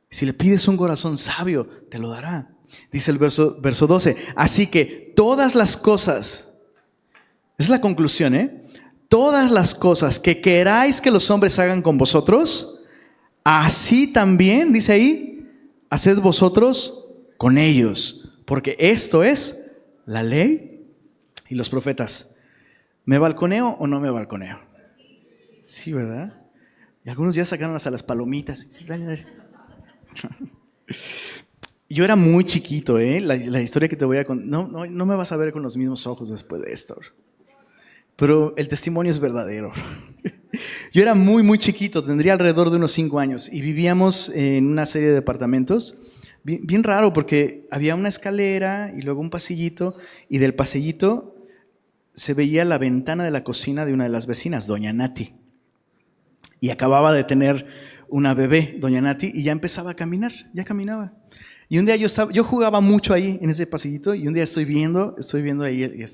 Si le pides un corazón sabio, te lo dará. Dice el verso 12. Así que todas las cosas, es la conclusión, todas las cosas que queráis que los hombres hagan con vosotros, así también, dice ahí, haced vosotros con ellos. Porque esto es la ley y los profetas. ¿Me balconeo o no me balconeo? Sí, ¿verdad? Y algunos ya sacaron hasta las palomitas. Yo era muy chiquito, la historia que te voy a contar. No me vas a ver con los mismos ojos después de esto. Pero el testimonio es verdadero. Yo era muy, muy chiquito, tendría alrededor de unos 5 años. Y vivíamos en una serie de departamentos. Bien raro, porque había una escalera y luego un pasillito. Y del pasillito se veía la ventana de la cocina de una de las vecinas, doña Nati. Y acababa de tener una bebé, doña Nati, y ya empezaba a caminar, ya caminaba. Y un día yo jugaba mucho ahí en ese pasillito, y un día estoy viendo ahí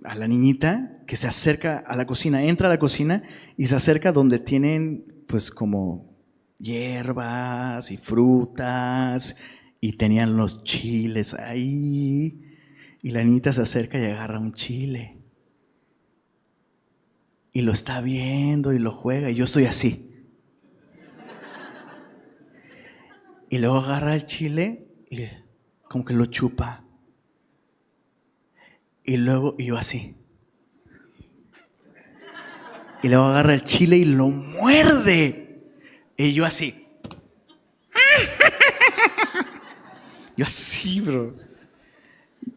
a la niñita que se acerca a la cocina, entra a la cocina y se acerca donde tienen pues como hierbas y frutas, y tenían los chiles ahí, y la niñita se acerca y agarra un chile. Y lo está viendo y lo juega, y yo estoy así. Y luego agarra el chile y como que lo chupa. Y luego, y yo así. Y luego agarra el chile y lo muerde. Y yo así. Yo así, bro.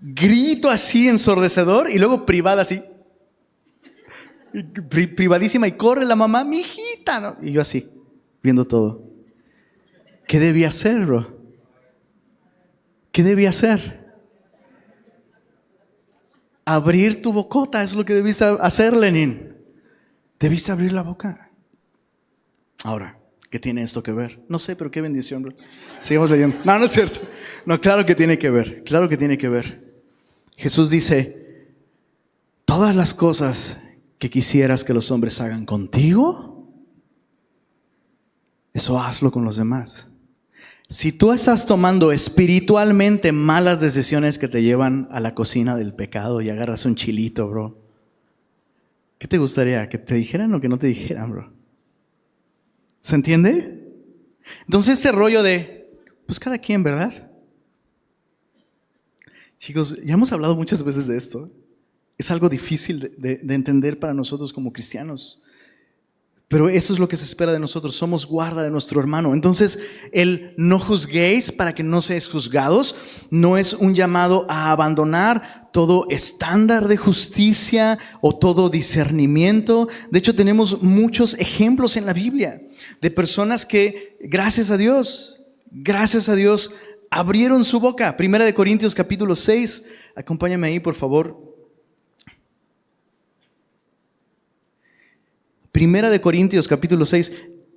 Grito así ensordecedor y luego privada así. Privadísima, y corre la mamá, mi hijita, ¿no? Y yo así, viendo todo. ¿Qué debía hacer, bro? ¿Qué debía hacer? Abrir tu bocota, es lo que debiste hacer, Lenin. Debiste abrir la boca. Ahora, ¿qué tiene esto que ver? No sé, pero qué bendición, bro. Sigamos leyendo. No es cierto. No, claro que tiene que ver. Claro que tiene que ver. Jesús dice, todas las cosas que quisieras que los hombres hagan contigo, eso hazlo con los demás. Si tú estás tomando espiritualmente malas decisiones que te llevan a la cocina del pecado y agarras un chilito, bro, ¿qué te gustaría? ¿Que te dijeran o que no te dijeran, bro? ¿Se entiende? Entonces ese rollo de, pues cada quien, ¿verdad? Chicos, ya hemos hablado muchas veces de esto. Es algo difícil de entender para nosotros como cristianos. Pero eso es lo que se espera de nosotros. Somos guarda de nuestro hermano. Entonces, el no juzguéis para que no seáis juzgados no es un llamado a abandonar todo estándar de justicia o todo discernimiento. De hecho, tenemos muchos ejemplos en la Biblia de personas que, gracias a Dios, abrieron su boca. 1 Corintios capítulo 6. Acompáñame ahí, por favor. 1 Corintios capítulo 6,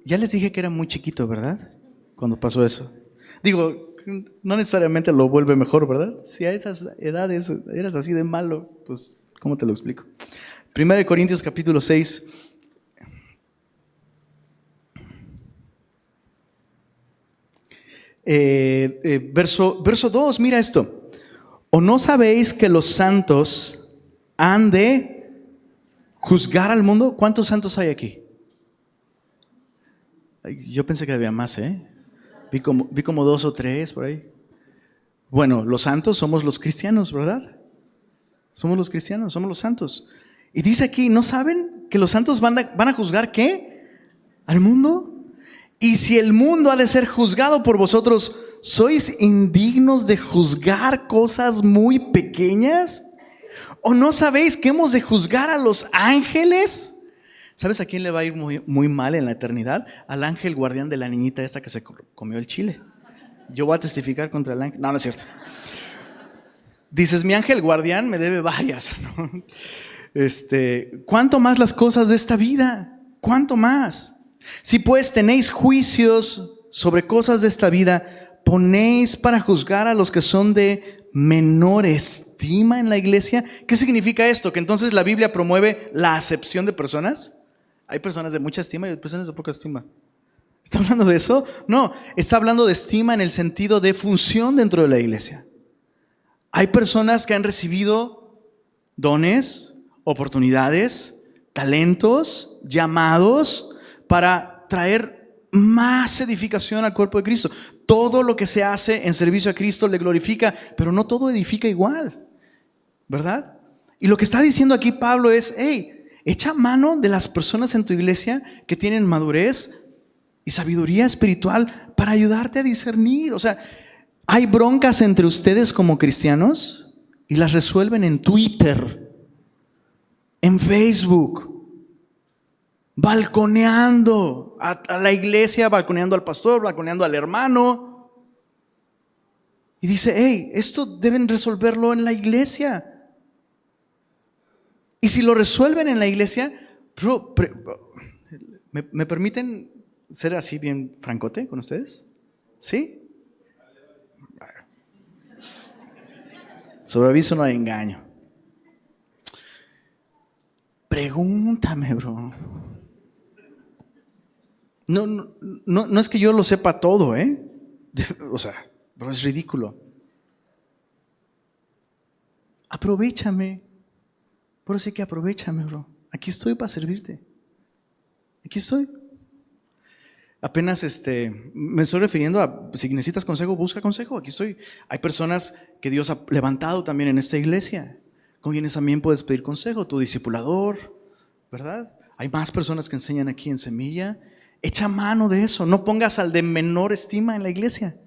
ya les dije que era muy chiquito, ¿verdad? Cuando pasó eso. Digo, no necesariamente lo vuelve mejor, ¿verdad? Si a esas edades eras así de malo, pues, ¿cómo te lo explico? 1 Corintios capítulo 6. Verso 2, mira esto. ¿O no sabéis que los santos han de juzgar al mundo? ¿Cuántos santos hay aquí? Yo pensé que había más, Vi como 2 o 3 por ahí. Bueno, los santos somos los cristianos, ¿verdad? Somos los cristianos, somos los santos. Y dice aquí, ¿no saben que los santos van a juzgar qué? ¿Al mundo? Y si el mundo ha de ser juzgado por vosotros, ¿sois indignos de juzgar cosas muy pequeñas? ¿O no sabéis que hemos de juzgar a los ángeles? ¿Sabes a quién le va a ir muy mal en la eternidad? Al ángel guardián de la niñita esta que se comió el chile. Yo voy a testificar contra el ángel. No, no es cierto. Dices, mi ángel guardián me debe varias, ¿no? ¿Cuánto más las cosas de esta vida? ¿Cuánto más? Si pues tenéis juicios sobre cosas de esta vida, ponéis para juzgar a los que son de menor estima en la iglesia. ¿Qué significa esto? ¿Que entonces la Biblia promueve la acepción de personas? Hay personas de mucha estima y hay personas de poca estima. ¿Está hablando de eso? No, está hablando de estima en el sentido de función dentro de la iglesia. Hay personas que han recibido dones, oportunidades, talentos, llamados para traer más edificación al cuerpo de Cristo. Todo lo que se hace en servicio a Cristo le glorifica, pero no todo edifica igual, ¿verdad? Y lo que está diciendo aquí Pablo es, hey, echa mano de las personas en tu iglesia que tienen madurez y sabiduría espiritual para ayudarte a discernir. O sea, hay broncas entre ustedes como cristianos y las resuelven en Twitter, en Facebook, balconeando a la iglesia, balconeando al pastor, balconeando al hermano. Y dice, hey, esto deben resolverlo en la iglesia. Y si lo resuelven en la iglesia, ¿me permiten ser así bien francote con ustedes? ¿Sí? Sobre aviso no hay engaño. Pregúntame, bro. No es que yo lo sepa todo, O sea, bro, es ridículo. Aprovéchame. Por eso sí que aprovéchame, bro. Aquí estoy para servirte. Aquí estoy. Apenas me estoy refiriendo a, si necesitas consejo, busca consejo. Aquí estoy. Hay personas que Dios ha levantado también en esta iglesia, con quienes también puedes pedir consejo. Tu discipulador, ¿verdad? Hay más personas que enseñan aquí en Semilla. Echa mano de eso. No pongas al de menor estima en la iglesia.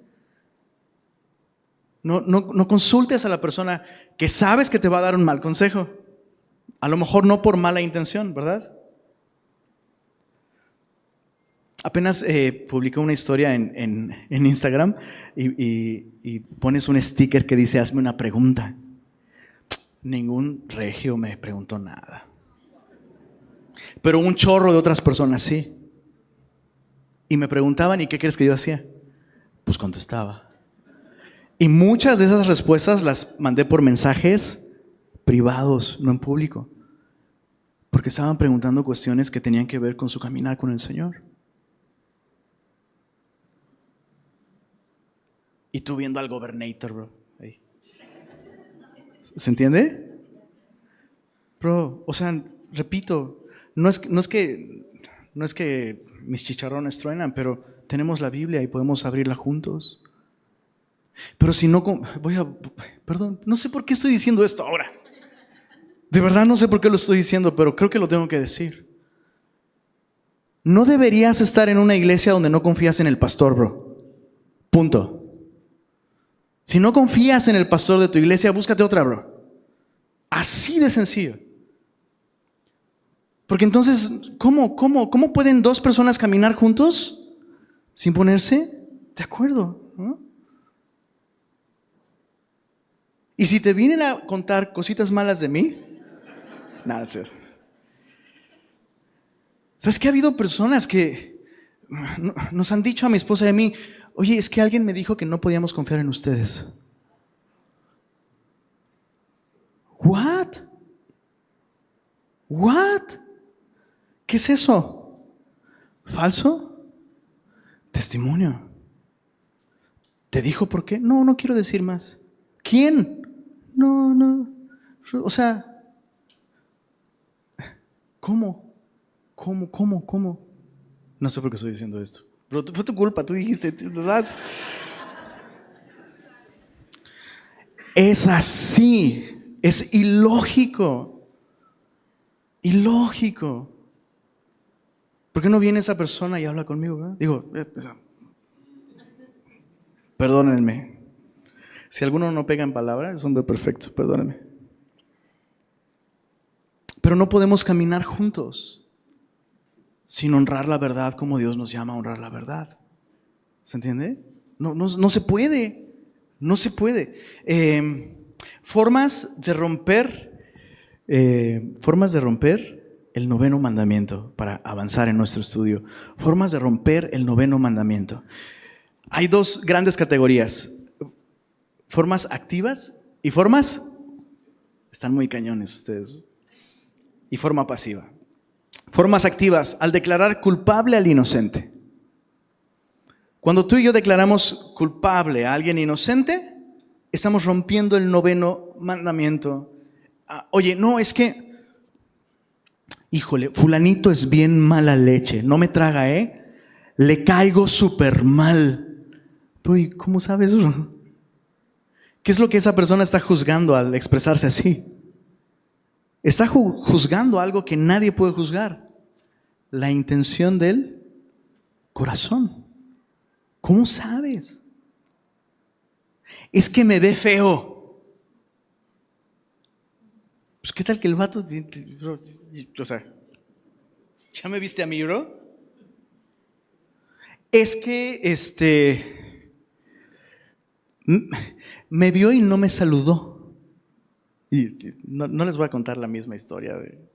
No consultes a la persona que sabes que te va a dar un mal consejo. A lo mejor no por mala intención, ¿verdad? Apenas publiqué una historia en Instagram y pones un sticker que dice, hazme una pregunta. Ningún regio me preguntó nada. Pero un chorro de otras personas sí. Y me preguntaban, ¿y qué crees que yo hacía? Pues contestaba. Y muchas de esas respuestas las mandé por mensajes privados, no en público. Porque estaban preguntando cuestiones que tenían que ver con su caminar con el Señor. Y tú viendo al gobernator, bro. Ahí. ¿Se entiende? Bro, o sea, repito, no es que mis chicharrones truenan, pero tenemos la Biblia y podemos abrirla juntos. Pero si no, perdón, no sé por qué estoy diciendo esto ahora. De verdad no sé por qué lo estoy diciendo, pero creo que lo tengo que decir. No deberías estar en una iglesia donde no confías en el pastor, bro. Punto. Si no confías en el pastor de tu iglesia, búscate otra, bro. Así de sencillo. Porque entonces, ¿cómo pueden dos personas caminar juntos sin ponerse de acuerdo? ¿No? Y si te vienen a contar cositas malas de mí, nada, ¿sabes que ha habido personas que nos han dicho a mi esposa y a mí, oye, es que alguien me dijo que no podíamos confiar en ustedes? ¿What? ¿Qué es eso? ¿Falso? Testimonio. ¿Te dijo por qué? No quiero decir más. ¿Quién? No. O sea, ¿cómo? No sé por qué estoy diciendo esto. Pero fue tu culpa, tú dijiste, ¿verdad? Es así, es ilógico. ¿Por qué no viene esa persona y habla conmigo, verdad? Digo, Perdónenme. Si alguno no pega en palabra, es hombre perfecto, perdónenme. Pero no podemos caminar juntos sin honrar la verdad como Dios nos llama a honrar la verdad. ¿Se entiende? No se puede. No se puede. Formas de romper el noveno mandamiento para avanzar en nuestro estudio. Formas de romper el noveno mandamiento. Hay dos grandes categorías. Formas activas y formas, están muy cañones ustedes, y forma pasiva. Formas activas, al declarar culpable al inocente. Cuando tú y yo declaramos culpable a alguien inocente, estamos rompiendo el noveno mandamiento. Oye, no, es que, híjole, fulanito es bien mala leche, no me traga, le caigo súper mal. Pero ¿y cómo sabes eso? ¿Qué es lo que esa persona está juzgando al expresarse así? Está juzgando algo que nadie puede juzgar: la intención del corazón. ¿Cómo sabes? Es que me ve feo. Pues qué tal que el vato, o sea, ¿ya me viste a mí, bro? Es que me vio y no me saludó. Y no les voy a contar la misma historia de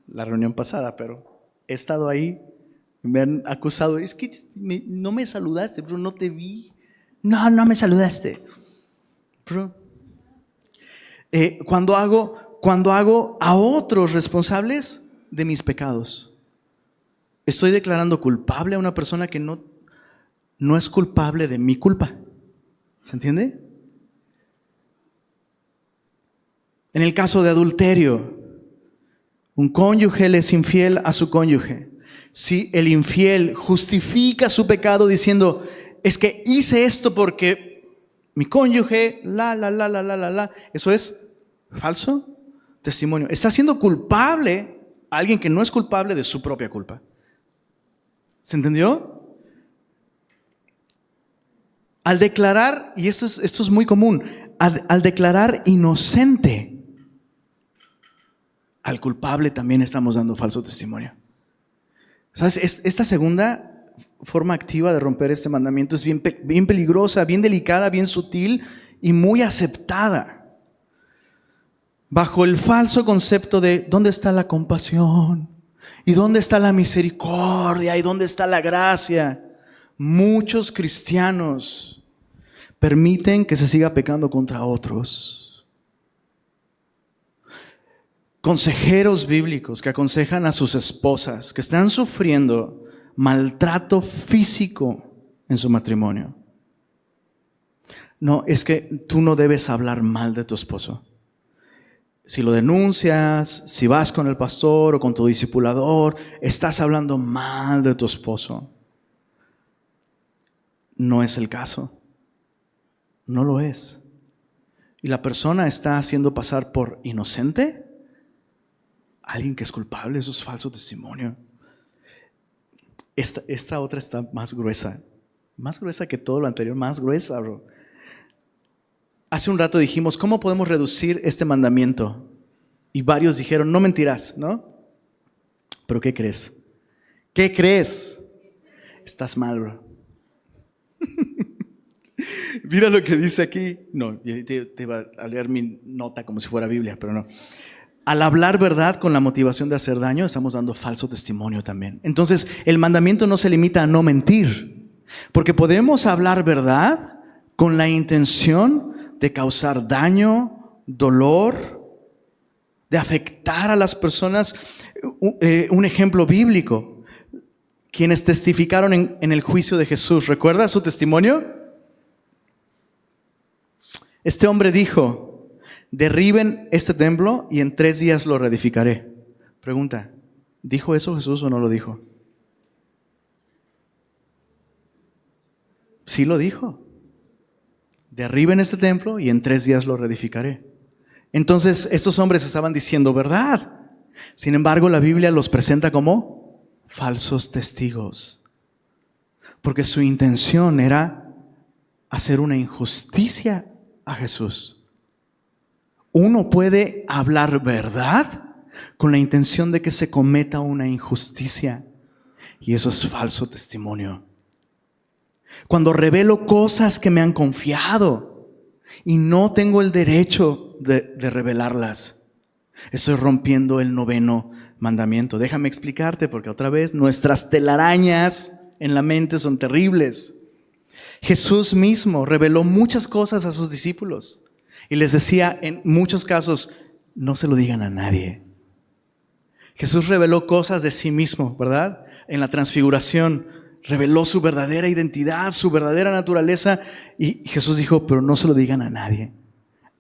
la reunión pasada, pero he estado ahí, me han acusado. Es que no me saludaste, bro, no te vi. No me saludaste, bro. Cuando hago a otros responsables de mis pecados, estoy declarando culpable a una persona que no es culpable de mi culpa. ¿Se entiende? En el caso de adulterio, un cónyuge le es infiel a su cónyuge. Si el infiel justifica su pecado diciendo: es que hice esto porque mi cónyuge, eso es falso testimonio. Está siendo culpable a alguien que no es culpable de su propia culpa. ¿Se entendió? Al declarar, y esto es muy común, al declarar inocente al culpable, también estamos dando falso testimonio. ¿Sabes? Esta segunda forma activa de romper este mandamiento es bien peligrosa, bien delicada, bien sutil y muy aceptada. Bajo el falso concepto de ¿dónde está la compasión? ¿Y dónde está la misericordia? ¿Y dónde está la gracia? Muchos cristianos permiten que se siga pecando contra otros. Consejeros bíblicos que aconsejan a sus esposas que están sufriendo maltrato físico en su matrimonio. No, es que tú no debes hablar mal de tu esposo. Si lo denuncias, si vas con el pastor o con tu discipulador, estás hablando mal de tu esposo. No es el caso. No lo es. Y la persona está haciendo pasar por inocente a alguien que es culpable. Eso es falso testimonio. Esta otra está más gruesa que todo lo anterior, más gruesa, bro. Hace un rato dijimos, ¿cómo podemos reducir este mandamiento? Y varios dijeron, no mentirás, ¿no? Pero ¿qué crees? ¿Qué crees? Estás mal, bro. Mira lo que dice aquí. No, te iba a leer mi nota como si fuera Biblia, pero no. Al hablar verdad con la motivación de hacer daño, estamos dando falso testimonio también. Entonces, el mandamiento no se limita a no mentir, porque podemos hablar verdad con la intención de causar daño, dolor, de afectar a las personas. Un ejemplo bíblico: quienes testificaron en el juicio de Jesús, ¿recuerdas su testimonio? Este hombre dijo: derriben este templo y en 3 días lo reedificaré. Pregunta: ¿dijo eso Jesús o no lo dijo? Sí lo dijo. Derriben este templo y en 3 días lo reedificaré. Entonces estos hombres estaban diciendo verdad. Sin embargo, la Biblia los presenta como falsos testigos, porque su intención era hacer una injusticia a Jesús. Uno puede hablar verdad con la intención de que se cometa una injusticia, y eso es falso testimonio. Cuando revelo cosas que me han confiado y no tengo el derecho de revelarlas, estoy rompiendo el 9º mandamiento. Déjame explicarte, porque otra vez nuestras telarañas en la mente son terribles. Jesús mismo reveló muchas cosas a sus discípulos y les decía en muchos casos, no se lo digan a nadie. Jesús reveló cosas de sí mismo, ¿verdad? En la transfiguración reveló su verdadera identidad, su verdadera naturaleza, y Jesús dijo, pero no se lo digan a nadie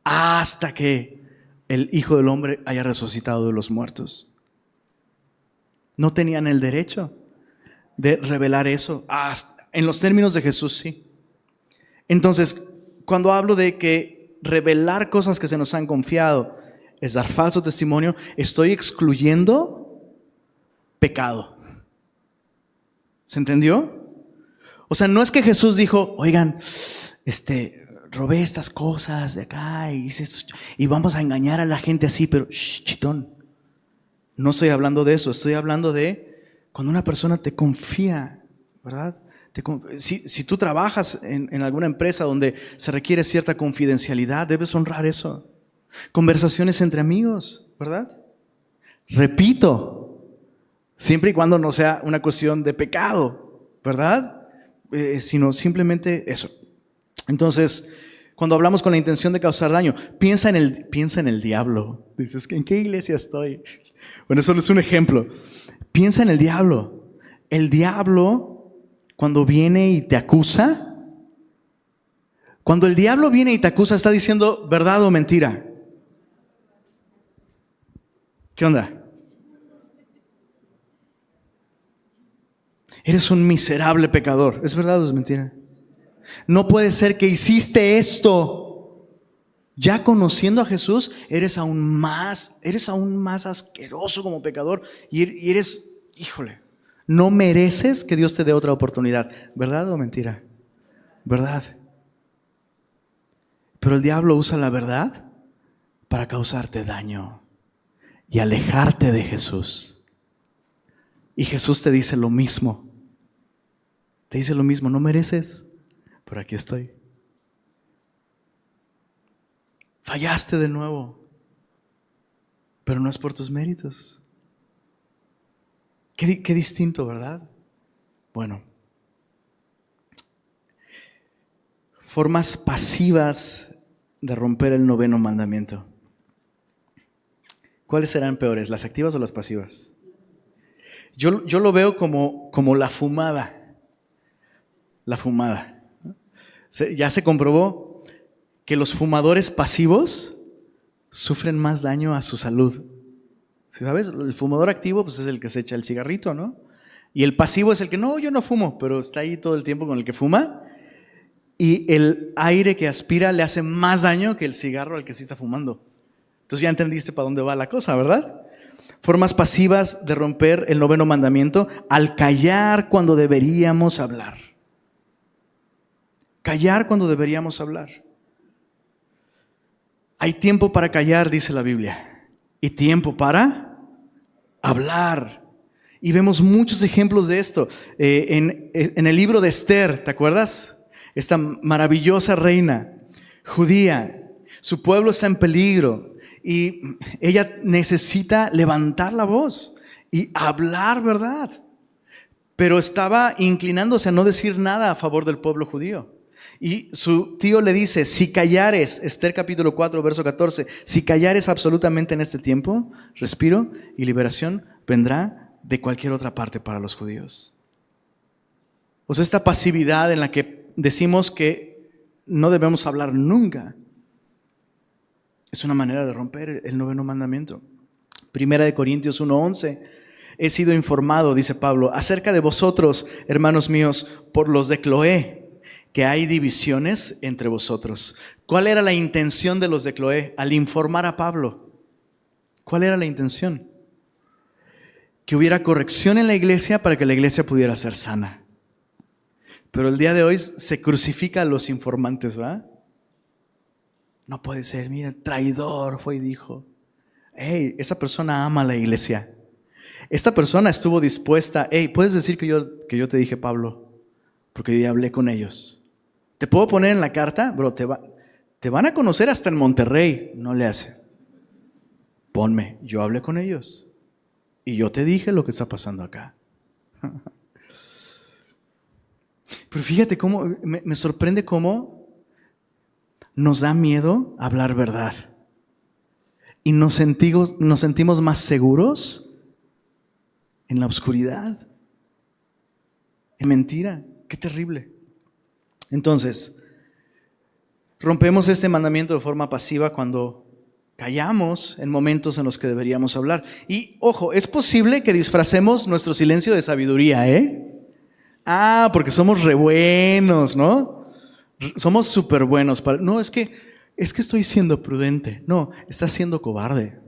hasta que el Hijo del Hombre haya resucitado de los muertos. No tenían el derecho de revelar eso. En los términos de Jesús, sí. Entonces, cuando hablo de que revelar cosas que se nos han confiado es dar falso testimonio, estoy excluyendo pecado. ¿Se entendió? O sea, no es que Jesús dijo, oigan, robé estas cosas de acá y vamos a engañar a la gente así, pero chitón. No estoy hablando de eso, estoy hablando de cuando una persona te confía, ¿verdad? Si tú trabajas en alguna empresa donde se requiere cierta confidencialidad, debes honrar eso. Conversaciones entre amigos, ¿verdad? Repito, siempre y cuando no sea una cuestión de pecado, ¿verdad? Sino simplemente eso. Entonces, cuando hablamos con la intención de causar daño, piensa en el diablo. Dices, ¿en qué iglesia estoy? Bueno, eso es un ejemplo. Piensa en el diablo. El diablo, cuando viene y te acusa, cuando el diablo viene y te acusa, está diciendo verdad o mentira. ¿Qué onda? Eres un miserable pecador. ¿Es verdad o es mentira? No puede ser que hiciste esto. Ya conociendo a Jesús, eres aún más asqueroso como pecador y eres, híjole, no mereces que Dios te dé otra oportunidad. ¿Verdad o mentira? ¿Verdad? Pero el diablo usa la verdad para causarte daño y alejarte de Jesús. Y Jesús te dice lo mismo. Te dice lo mismo, no mereces, pero aquí estoy. Fallaste de nuevo, pero no es por tus méritos. Qué distinto, ¿verdad? Bueno, formas pasivas de romper el 9º mandamiento. ¿Cuáles serán peores, las activas o las pasivas? Yo lo veo como la fumada. La fumada. Ya se comprobó que los fumadores pasivos sufren más daño a su salud. ¿Sabes? El fumador activo pues es el que se echa el cigarrito, ¿no? Y el pasivo es el que no, yo no fumo, pero está ahí todo el tiempo con el que fuma. Y el aire que aspira le hace más daño que el cigarro al que sí está fumando. Entonces ya entendiste para dónde va la cosa, ¿verdad? Formas pasivas de romper el 9º mandamiento: al callar cuando deberíamos hablar. Callar cuando deberíamos hablar. Hay tiempo para callar, dice la Biblia, y tiempo para hablar. Y vemos muchos ejemplos de esto. En el libro de Esther, ¿te acuerdas? Esta maravillosa reina judía, su pueblo está en peligro y ella necesita levantar la voz y hablar verdad. Pero estaba inclinándose a no decir nada a favor del pueblo judío. Y su tío le dice, si callares, Esther capítulo 4, verso 14, si callares absolutamente en este tiempo, respiro y liberación vendrá de cualquier otra parte para los judíos. O sea, esta pasividad en la que decimos que no debemos hablar nunca, es una manera de romper el 9º mandamiento. 1 Corintios 1:11, he sido informado, dice Pablo, acerca de vosotros, hermanos míos, por los de Cloé, que hay divisiones entre vosotros. ¿Cuál era la intención de los de Cloé al informar a Pablo? ¿Cuál era la intención? Que hubiera corrección en la iglesia para que la iglesia pudiera ser sana. Pero el día de hoy se crucifica a los informantes, ¿va? No puede ser, mira, traidor fue y dijo. Hey, esa persona ama a la iglesia. Esta persona estuvo dispuesta. Hey, puedes decir que yo te dije, Pablo, porque yo ya hablé con ellos. ¿Te puedo poner en la carta? Bro, te van a conocer hasta en Monterrey. No le hace. Ponme, yo hablé con ellos. Y yo te dije lo que está pasando acá. Pero fíjate cómo, me sorprende cómo nos da miedo hablar verdad. Y nos sentimos más seguros en la oscuridad. En mentira. Qué terrible. Entonces, rompemos este mandamiento de forma pasiva cuando callamos en momentos en los que deberíamos hablar. Y ojo, es posible que disfracemos nuestro silencio de sabiduría, ¿eh? Porque somos re buenos, ¿no? Somos súper buenos. No, es que estoy siendo prudente. No, estás siendo cobarde.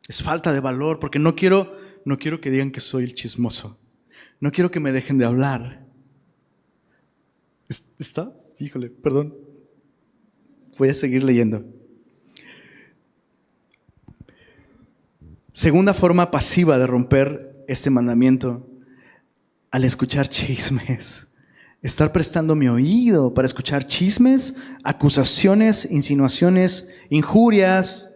Es falta de valor porque no quiero que digan que soy el chismoso. No quiero que me dejen de hablar. ¿Está? Híjole, perdón. Voy a seguir leyendo. Segunda forma pasiva de romper este mandamiento, al escuchar chismes. Estar prestando mi oído para escuchar chismes, acusaciones, insinuaciones, injurias,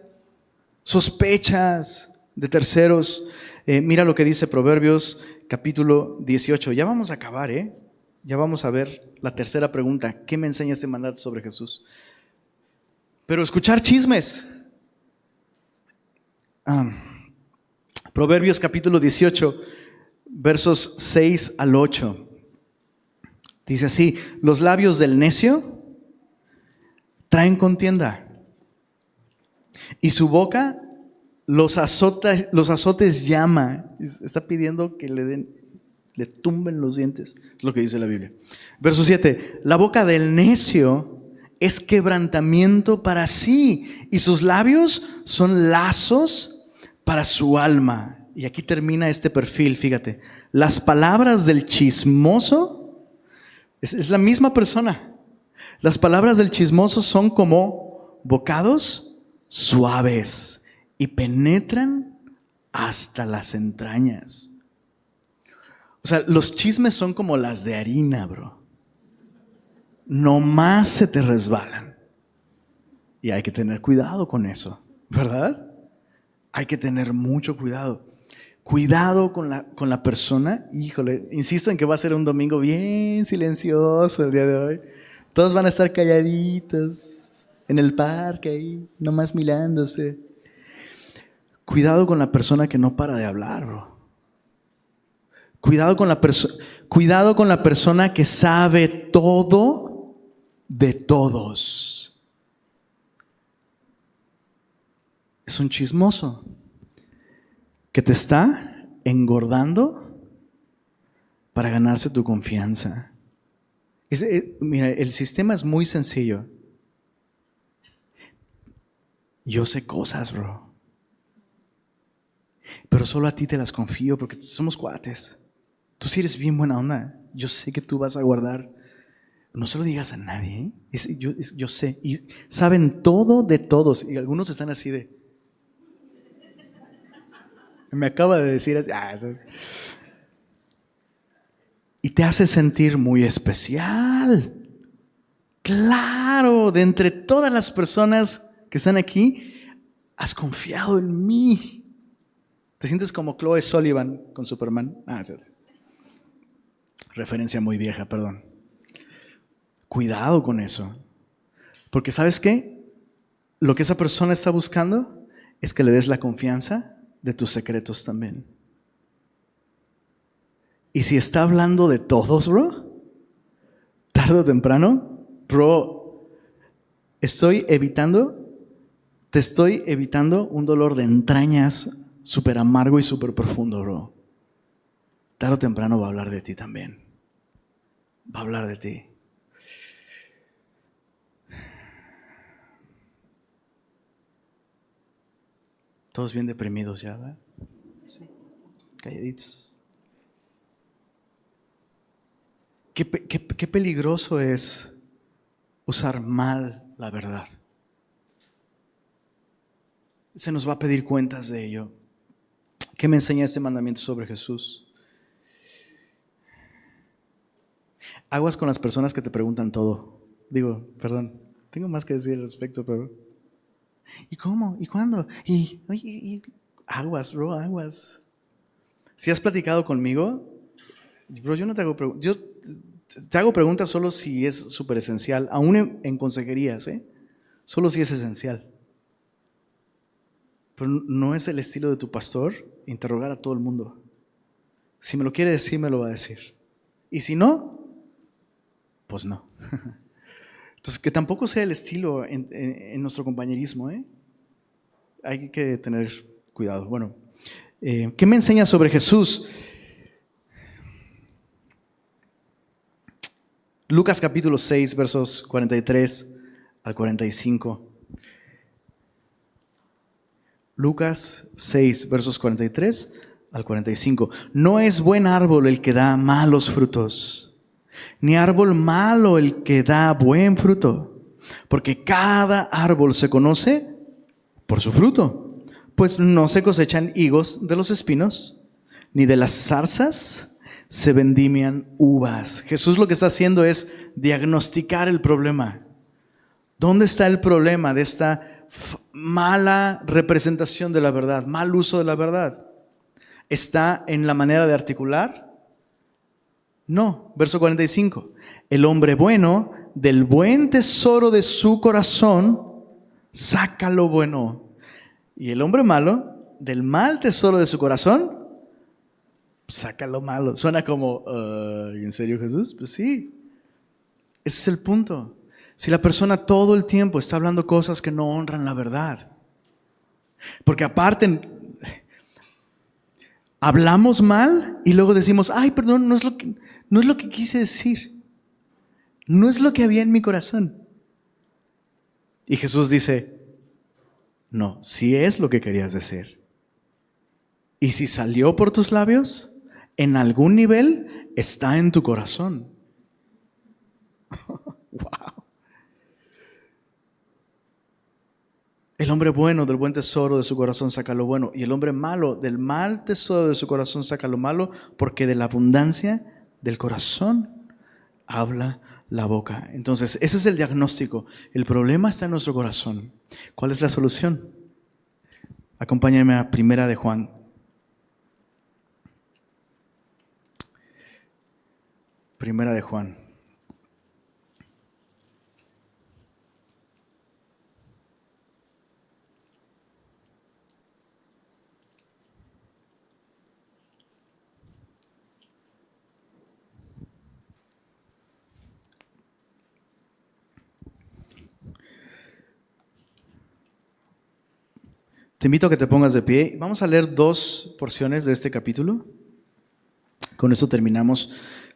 sospechas de terceros. Mira lo que dice Proverbios capítulo 18. Ya vamos a acabar, ¿eh? Ya vamos a ver la tercera pregunta. ¿Qué me enseña este mandato sobre Jesús? Pero escuchar chismes. Proverbios capítulo 18, versos 6 al 8. Dice así: los labios del necio traen contienda, y su boca los azotes llama. Está pidiendo que le tumben los dientes. Es lo que dice la Biblia. Verso 7. La boca del necio es quebrantamiento para sí, y sus labios son lazos para su alma. Y aquí termina este perfil, fíjate. Las palabras del chismoso es la misma persona. Las palabras del chismoso son como bocados suaves y penetran hasta las entrañas. O sea, los chismes son como las de harina, bro. Nomás se te resbalan. Y hay que tener cuidado con eso, ¿verdad? Hay que tener mucho cuidado. Cuidado con la persona. Híjole, insisto en que va a ser un domingo bien silencioso el día de hoy. Todos van a estar calladitos en el parque ahí, nomás mirándose. Cuidado con la persona que no para de hablar, bro. Cuidado con la persona que sabe todo de todos. Es un chismoso que te está engordando para ganarse tu confianza. Mira, el sistema es muy sencillo. Yo sé cosas, bro, pero solo a ti te las confío porque somos cuates. Tú sí eres bien buena onda. Yo sé que tú vas a guardar. No se lo digas a nadie, ¿eh? Yo sé. Y saben todo de todos. Y algunos están así de... Me acaba de decir así. Y te hace sentir muy especial. Claro, de entre todas las personas que están aquí, has confiado en mí. Te sientes como Chloe Sullivan con Superman. Sí. Referencia muy vieja, perdón. Cuidado con eso. Porque ¿sabes qué? Lo que esa persona está buscando es que le des la confianza de tus secretos también. Y si está hablando de todos, bro, tarde o temprano, bro, te estoy evitando un dolor de entrañas súper amargo y súper profundo, bro. Tarde o temprano va a hablar de ti también. Va a hablar de ti. Todos bien deprimidos ya, ¿verdad? Sí. Calladitos. qué peligroso es usar mal la verdad. Se nos va a pedir cuentas de ello. ¿Qué me enseña este mandamiento sobre Jesús? Aguas con las personas que te preguntan todo. Digo, perdón, tengo más que decir al respecto, pero ¿y cómo? ¿Y cuándo? Y aguas, bro, aguas. Si has platicado conmigo, bro, yo no te hago preguntas. Yo te hago preguntas solo si es súper esencial, aún en consejerías, solo si es esencial. Pero no es el estilo de tu pastor interrogar a todo el mundo. Si me lo quiere decir, me lo va a decir. Y si no, pues no. Entonces, que tampoco sea el estilo en nuestro compañerismo. Hay que tener cuidado. Bueno, ¿qué me enseña sobre Jesús? Lucas capítulo 6, versos 43 al 45. Lucas 6, versos 43 al 45. No es buen árbol el que da malos frutos, ni árbol malo el que da buen fruto, porque cada árbol se conoce por su fruto. Pues no se cosechan higos de los espinos, ni de las zarzas se vendimian uvas. Jesús lo que está haciendo es diagnosticar el problema. ¿Dónde está el problema de esta mala representación de la verdad, mal uso de la verdad? ¿Está en la manera de articular? No. Verso 45. El hombre bueno del buen tesoro de su corazón saca lo bueno. Y el hombre malo del mal tesoro de su corazón saca lo malo. Suena como, ¿en serio, Jesús? Pues sí. Ese es el punto. Si la persona todo el tiempo está hablando cosas que no honran la verdad. Porque aparte, hablamos mal y luego decimos, ay, perdón, no es lo que quise decir. No es lo que había en mi corazón. Y Jesús dice, no, sí es lo que querías decir. Y si salió por tus labios, en algún nivel está en tu corazón. Wow. El hombre bueno del buen tesoro de su corazón saca lo bueno, y el hombre malo del mal tesoro de su corazón saca lo malo, porque de la abundancia del corazón habla la boca. Entonces, ese es el diagnóstico. El problema está en nuestro corazón. ¿Cuál es la solución? Acompáñame a Primera de Juan. Primera de Juan. Te invito a que te pongas de pie. Vamos a leer 2 porciones de este capítulo. Con eso terminamos.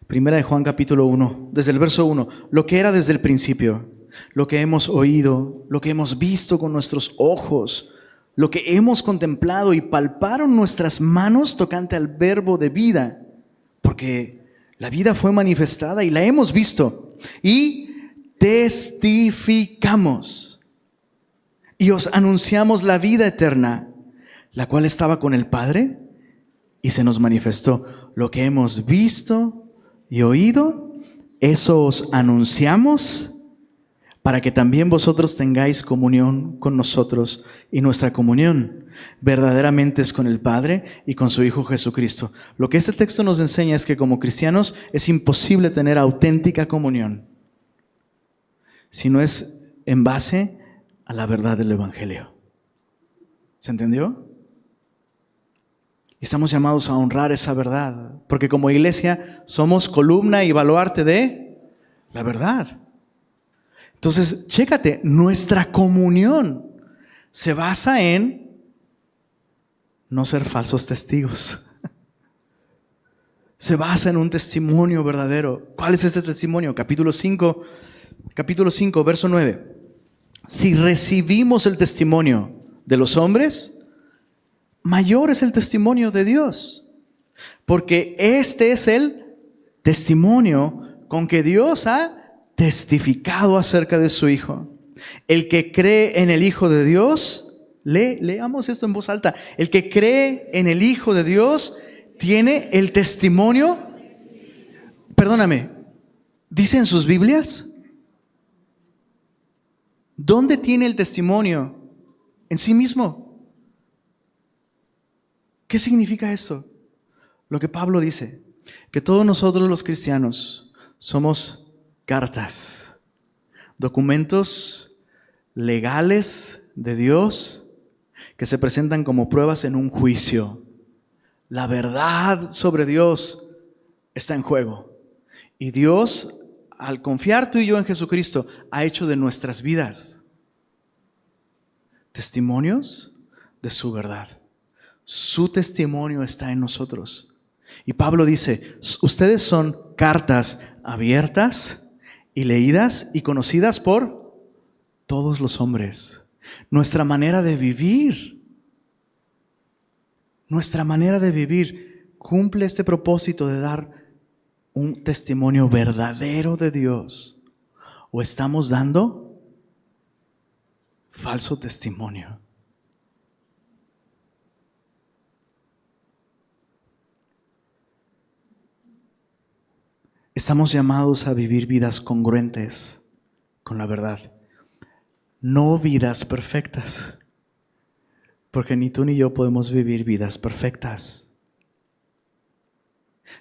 Primera de Juan capítulo 1, desde el verso 1. Lo que era desde el principio, lo que hemos oído, lo que hemos visto con nuestros ojos, lo que hemos contemplado y palparon nuestras manos tocante al verbo de vida. Porque la vida fue manifestada y la hemos visto y testificamos. Y os anunciamos la vida eterna, la cual estaba con el Padre y se nos manifestó. Lo que hemos visto y oído, eso os anunciamos para que también vosotros tengáis comunión con nosotros. Y nuestra comunión verdaderamente es con el Padre y con su Hijo Jesucristo. Lo que este texto nos enseña es que como cristianos es imposible tener auténtica comunión si no es en base a la verdad del Evangelio. ¿Se entendió? Estamos llamados a honrar esa verdad, porque como iglesia somos columna y baluarte de la verdad. Entonces, chécate, nuestra comunión se basa en no ser falsos testigos. Se basa en un testimonio verdadero. ¿Cuál es ese testimonio? Capítulo 5, verso 9. Si recibimos el testimonio de los hombres, mayor es el testimonio de Dios, porque este es el testimonio con que Dios ha testificado acerca de su Hijo. El que cree en el Hijo de Dios, leamos esto en voz alta. El que cree en el Hijo de Dios tiene el testimonio. Perdóname, ¿dice en sus Biblias? ¿Dónde tiene el testimonio? En sí mismo. ¿Qué significa esto? Lo que Pablo dice, que todos nosotros los cristianos somos cartas, documentos legales de Dios que se presentan como pruebas en un juicio. La verdad sobre Dios está en juego. Y Dios, al confiar tú y yo en Jesucristo, ha hecho de nuestras vidas testimonios de su verdad. Su testimonio está en nosotros. Y Pablo dice, ustedes son cartas abiertas y leídas y conocidas por todos los hombres. Nuestra manera de vivir cumple este propósito de dar un testimonio verdadero de Dios. ¿O estamos dando falso testimonio? Estamos llamados a vivir vidas congruentes con la verdad, no vidas perfectas, porque ni tú ni yo podemos vivir vidas perfectas.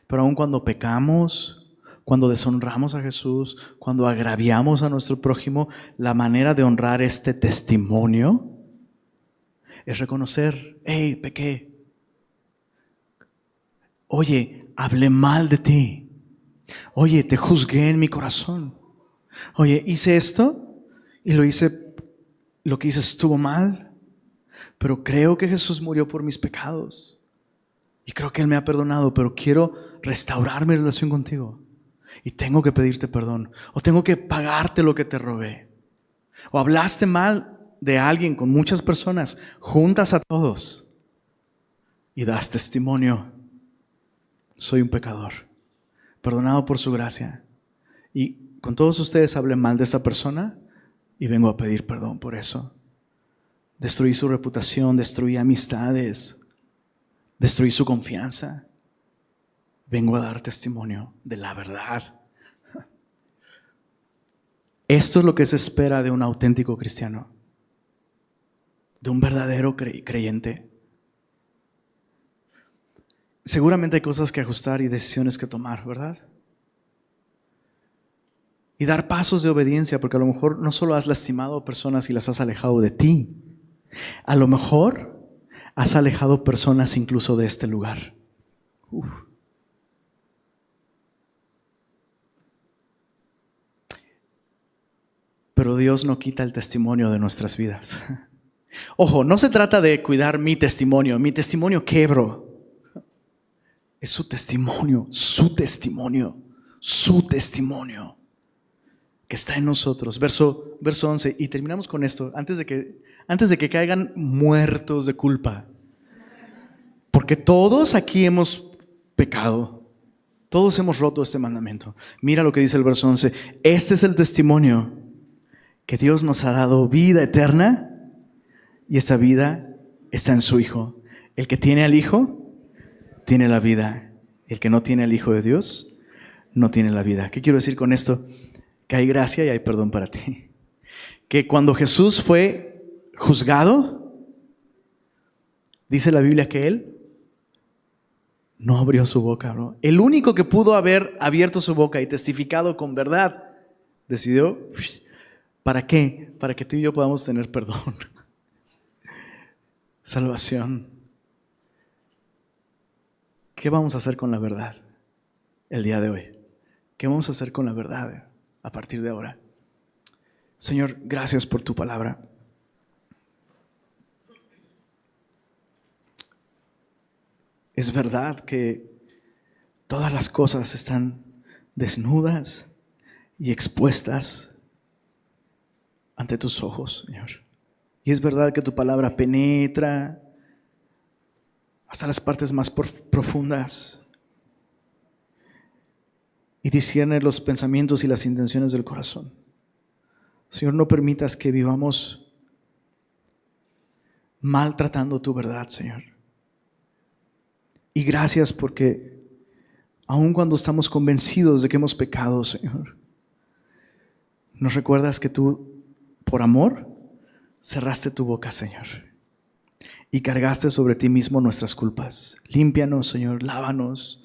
Pero aun cuando pecamos, cuando deshonramos a Jesús, cuando agraviamos a nuestro prójimo, la manera de honrar este testimonio es reconocer, hey, pequé. Oye, hablé mal de ti. Oye, te juzgué en mi corazón. Oye, hice esto y lo que hice estuvo mal, pero creo que Jesús murió por mis pecados y creo que Él me ha perdonado, pero quiero restaurar mi relación contigo y tengo que pedirte perdón, o tengo que pagarte lo que te robé, o hablaste mal de alguien con muchas personas, juntas a todos y das testimonio. Soy un pecador, perdonado por su gracia, y con todos ustedes hablé mal de esa persona y vengo a pedir perdón por eso. Destruí su reputación, destruí amistades, destruí su confianza. Vengo a dar testimonio de la verdad. Esto es lo que se espera de un auténtico cristiano, de un verdadero creyente. Seguramente hay cosas que ajustar y decisiones que tomar, ¿verdad? Y dar pasos de obediencia, porque a lo mejor no solo has lastimado a personas y las has alejado de ti, a lo mejor has alejado personas incluso de este lugar. Pero Dios no quita el testimonio de nuestras vidas. Ojo, no se trata de cuidar mi testimonio quebro. Es su testimonio que está en nosotros. Verso 11, y terminamos con esto, antes de que caigan muertos de culpa. Porque todos aquí hemos pecado, todos hemos roto este mandamiento. Mira lo que dice el verso 11, este es el testimonio, que Dios nos ha dado vida eterna, y esta vida está en su Hijo. El que tiene al Hijo tiene la vida. El que no tiene al Hijo de Dios no tiene la vida. ¿Qué quiero decir con esto? Que hay gracia y hay perdón para ti. Que cuando Jesús fue juzgado, dice la Biblia que Él no abrió su boca, ¿no? El único que pudo haber abierto su boca y testificado con verdad, decidió, ¿para qué? Para que tú y yo podamos tener perdón, salvación. ¿Qué vamos a hacer con la verdad el día de hoy? ¿Qué vamos a hacer con la verdad a partir de ahora? Señor, gracias por tu palabra. Es verdad que todas las cosas están desnudas y expuestas ante tus ojos, Señor. Y es verdad que tu palabra penetra hasta las partes más profundas. y discierne los pensamientos y las intenciones del corazón. Señor, no permitas que vivamos maltratando tu verdad, Señor. Y gracias porque aun cuando estamos convencidos de que hemos pecado, Señor, nos recuerdas que tú, por amor, cerraste tu boca, Señor, y cargaste sobre ti mismo nuestras culpas. Límpianos, Señor, lávanos.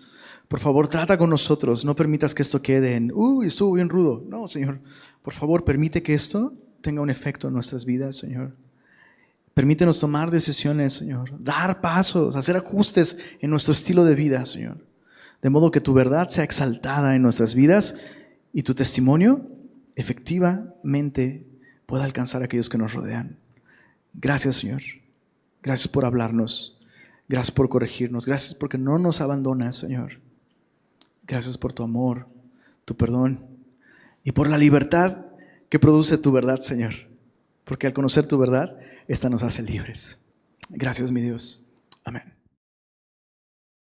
Por favor, trata con nosotros. No permitas que esto quede en, estuvo bien rudo. No, Señor, por favor, permite que esto tenga un efecto en nuestras vidas, Señor. Permítenos tomar decisiones, Señor, dar pasos, hacer ajustes en nuestro estilo de vida, Señor. De modo que tu verdad sea exaltada en nuestras vidas y tu testimonio efectivamente pueda alcanzar a aquellos que nos rodean. Gracias, Señor. Gracias por hablarnos. Gracias por corregirnos. Gracias porque no nos abandonas, Señor. Gracias por tu amor, tu perdón y por la libertad que produce tu verdad, Señor. Porque al conocer tu verdad, esta nos hace libres. Gracias, mi Dios. Amén.